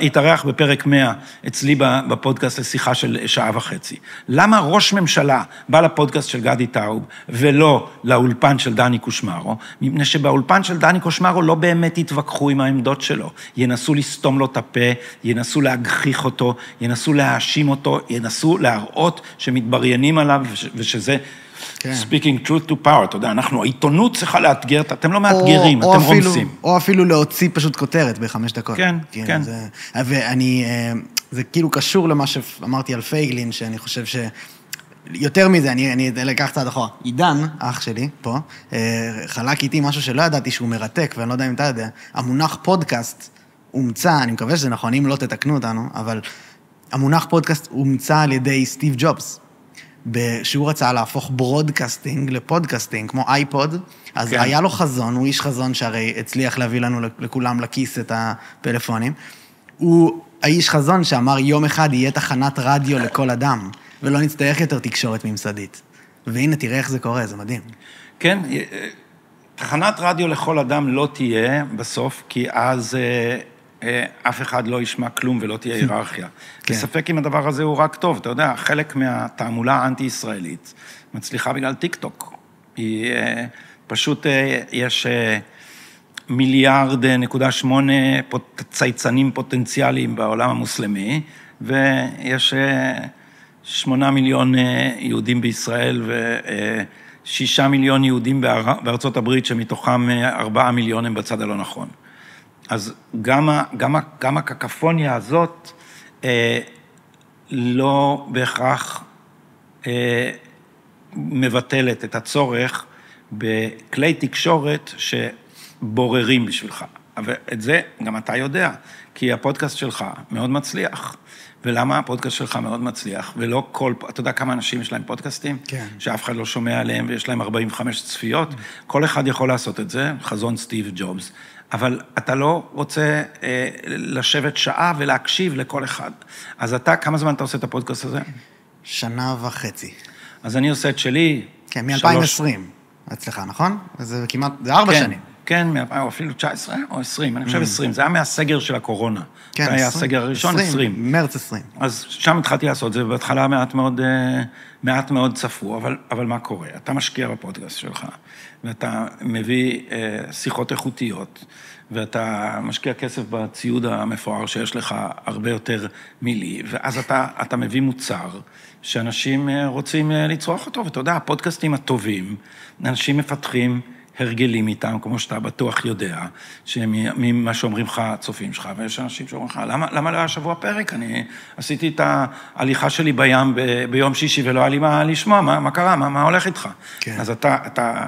יתארח בפרק 100 אצלי בפודקאסט לשיחה של 1.5 שעות. למה ראש ממשלה בא לפודקאסט של גדי טאוב ולא לאולפן של דני קושמרו? מפני שבאולפן של דני קושמרו לא באמת יתווכחו עם העמדות שלו. ינסו לסתום לו את הפה, ינסו להגחיך אותו, ינסו להאשים אותו, ינסו להראות שמתבריינים עליו ושזה speaking truth to power, אתה יודע, העיתונות צריכה לאתגר, אתם לא מאתגרים, אתם רומסים. או אפילו להוציא פשוט כותרת ב5 דקות. כן, כן. זה כאילו קשור למה שאמרתי על פייגלין, שאני חושב יותר מזה, אני לקח צעד אחורה. עידן, אח שלי, פה, חלק איתי משהו שלא ידעתי שהוא מרתק, ואני לא יודע אם אתה יודע, המונח פודקאסט הומצא, אני מקווה שזה נכון, אם לא תתקנו אותנו, אבל המונח פודקאסט הומצא על ידי סטיב ג'ובס. שהוא רצה להפוך ברודקאסטינג לפודקאסטינג, כמו אייפוד, אז כן. היה לו חזון, הוא איש חזון שהרי הצליח להביא לנו לכולם לכיס את הפלאפונים, הוא האיש חזון שאמר יום אחד יהיה תחנת רדיו לכל אדם, ולא נצטרך יותר תקשורת ממסדית. והנה תראה איך זה קורה, זה מדהים. כן, תחנת רדיו לכל אדם לא תהיה בסוף, כי אז אף אחד לא ישמע כלום ולא תהיה היררכיה. בספק אם הדבר הזה הוא רק טוב, אתה יודע, חלק מהתעמולה האנטי-ישראלית מצליחה בגלל טיק-טוק. היא פשוט, יש 1.8 מיליארד צייצנים פוטנציאליים בעולם המוסלמי, ויש 8 מיליון יהודים בישראל ו6 מיליון יהודים בארצות הברית, שמתוכם 4 מיליון הם בצד הלא נכון. אז גם הקקפוניה הזאת לא בהכרח מבטלת את הצורך בכלי תקשורת שבוררים בשבילך. ואת זה גם אתה יודע, כי הפודקאסט שלך מאוד מצליח. ולמה הפודקאסט שלך מאוד מצליח, ולא כל... אתה יודע כמה אנשים יש להם פודקאסטים? כן. שאף אחד לא שומע עליהם, ויש להם 45 צפיות. כל אחד יכול לעשות את זה, חזון סטיב ג'ובס. אבל אתה לא רוצה לשבת שעה ולהקשיב לכל אחד. אז אתה, כמה זמן אתה עושה את הפודקאסט הזה? 1.5 שנה. אז אני עושה את שלי... כן, מ-2020 אצלך, נכון? זה כמעט, זה 4 שנים. כן, או אפילו 19 או 20, אני חושב 20, זה היה מהסגר של הקורונה. כן, זה היה הסגר הראשון, 20. מרץ 20. אז שם התחלתי לעשות זה, ובהתחלה מעט מאוד צפו, אבל מה קורה? אתה משקיע בפודקאסט שלך, ואתה מביא שיחות איכותיות, ואתה משקיע כסף בציוד המפואר שיש לך הרבה יותר מילי, ואז אתה מביא מוצר שאנשים רוצים לצרוך אותו, ואתה יודע, הפודקאסטים הטובים, אנשים מפתחים הרגלים איתם, כמו שאתה בטוח יודע, ממה שאומרים לך הצופים שלך, ויש אנשים שאומרים לך, למה לא היה שבוע פרק? אני עשיתי את ההליכה שלי בים ביום שישי, ולא היה לי מה לשמוע, מה קרה, מה הולך איתך? כן. אז אתה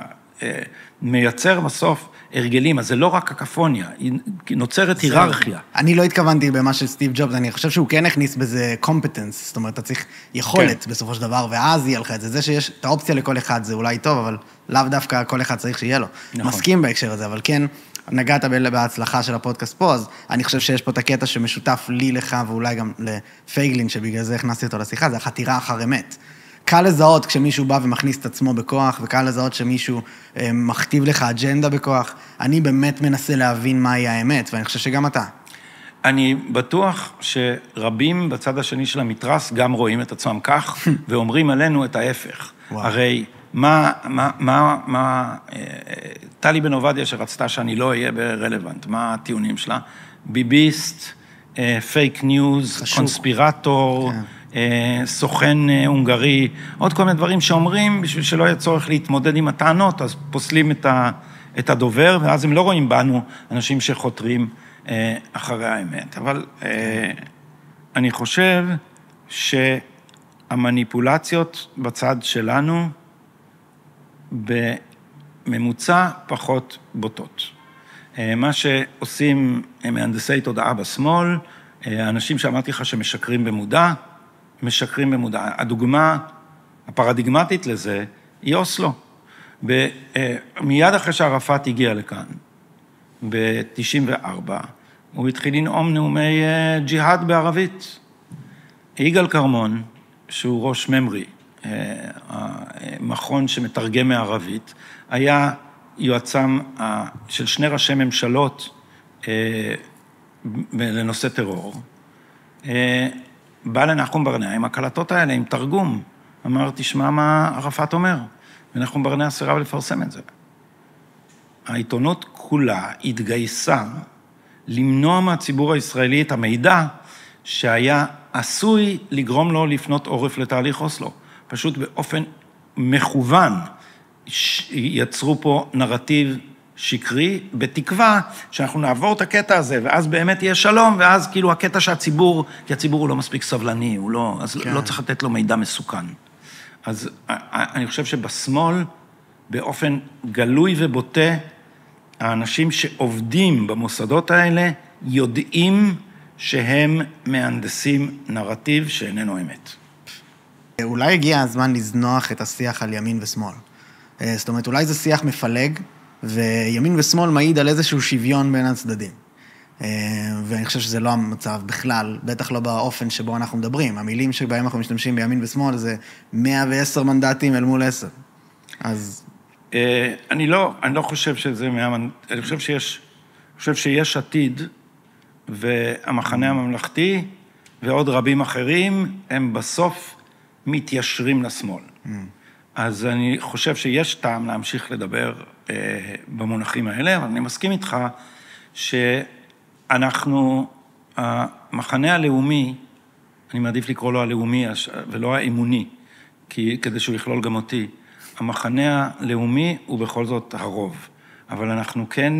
מייצר בסוף הרגלים, אז זה לא רק הקפוניה, היא נוצרת היררכיה. אני לא התכוונתי במה של סטיב ג'ובס, אני חושב שהוא כן הכניס בזה competence, זאת אומרת, אתה צריך יכולת בסופו של דבר, ואז יהיה לך את זה. זה שיש את האופציה לכל אחד, זה אולי טוב, אבל לאו דווקא כל אחד צריך שיהיה לו. מסכים בהקשר הזה, אבל כן, נגעת בהצלחה של הפודקאסט פה, אז אני חושב שיש פה את הקטע שמשותף לי לך, ואולי גם לפייגלין, שבגלל זה הכנסתי אותו לשיחה, זה החתירה אחר אמת. קל לזהות כשמישהו בא ומכניס את עצמו בכוח, וקל לזהות שמישהו מכתיב לך אג'נדה בכוח. אני באמת מנסה להבין מהי האמת, ואני חושב שגם אתה. אני בטוח שרבים בצד השני של המתרס גם רואים את עצמם כך, ואומרים עלינו את ההפך. וואו. הרי טלי בן עובדיה שרצתה שאני לא אהיה ברלוונט, מה הטיעונים שלה? ביביסט, פייק ניוז, קונספירטור, סוכן הונגרי, עוד כל מיני דברים שאומרים, בשביל שלא יהיה צורך להתמודד עם הטענות, אז פוסלים את הדובר, ואז הם לא רואים בנו אנשים שחותרים אחרי האמת. אבל אני חושב שהמניפולציות בצד שלנו, בממוצע פחות בוטות. מה שעושים מהנדסי תודעה בשמאל, האנשים שאמרתי לך שמשקרים במודע, משקרים במודע. הדוגמה הפרדיגמטית לזה היא אוסלו. מיד אחרי שערפאת הגיע לכאן, ב-94, הוא התחיל לנאום נאומי ג'יהאד בערבית. יגאל כרמון, שהוא ראש ממרי, המכון שמתרגם מערבית, היה יועצם של 2 ראשי ממשלות לנושא טרור. בא לנחום ברנע עם הקלטות האלה, עם תרגום. אמר, תשמע מה ערפאת אומר. ונחום ברנע סירב לפרסם את זה. העיתונות כולה התגייסה למנוע מהציבור הישראלי את המידע שהיה עשוי לגרום לו לפנות עורף לתהליך אוסלו. פשוט באופן מכוון יצרו פה נרטיב שקרי, בתקווה שאנחנו נעבור את הקטע הזה, ואז באמת יהיה שלום, ואז כאילו הקטע שהציבור, כי הציבור הוא לא מספיק סבלני, הוא לא, אז כן. לא צריך לתת לו מידע מסוכן. אז אני חושב שבשמאל, באופן גלוי ובוטה, האנשים שעובדים במוסדות האלה, יודעים שהם מהנדסים נרטיב שאיננו אמת. אולי הגיע הזמן לזנוח את השיח על ימין ושמאל. זאת אומרת, אולי זה שיח מפלג, וימין ושמאל מעיד על איזשהו שוויון בין הצדדים. ואני חושב שזה לא המצב בכלל, בטח לא באופן שבו אנחנו מדברים. המילים שבהם אנחנו משתמשים בימין ושמאל זה 110 מנדטים אל מול 10. אז... אני לא חושב שזה 100 מנדטים, אני חושב שיש עתיד, והמחנה הממלכתי ועוד רבים אחרים, הם בסוף מתיישרים לשמאל. אז אני חושב שיש טעם להמשיך לדבר במונחים האלה, אבל אני מסכים איתך שאנחנו, המחנה הלאומי, אני מעדיף לקרוא לו הלאומי ולא האמוני, כדי שהוא יכלול גם אותי, המחנה הלאומי הוא בכל זאת הרוב, אבל אנחנו כן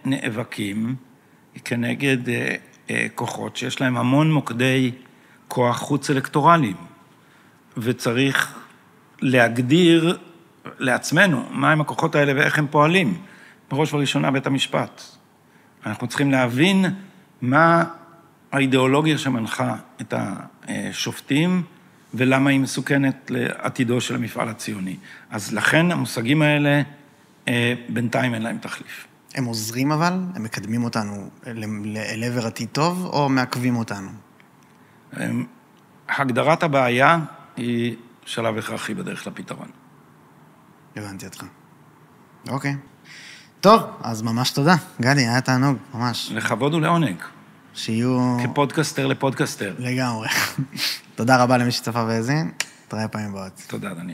נאבקים כנגד כוחות שיש להם המון מוקדי כוח חוץ אלקטורליים, וצריך להגדיר לעצמנו, מהם הכוחות האלה ואיך הם פועלים. בראש ובראשונה בית המשפט. אנחנו צריכים להבין מה האידיאולוגיה שמנחה את השופטים, ולמה היא מסוכנת לעתידו של המפעל הציוני. אז לכן המושגים האלה, בינתיים אין להם תחליף. הם עוזרים אבל? הם מקדמים אותנו אל עבר עתיד טוב, או מעכבים אותנו? הגדרת הבעיה היא שלב הכרחי בדרך לפתרון. הבנתי אותך. אוקיי. טוב, אז ממש תודה. גדי, היה תענוג, ממש. לכבוד ולעונג. שיהיו... כפודקסטר לפודקסטר. לגמרי. תודה רבה למי שצפה והאזין. תראה פעמים הבאות. תודה, דניאל.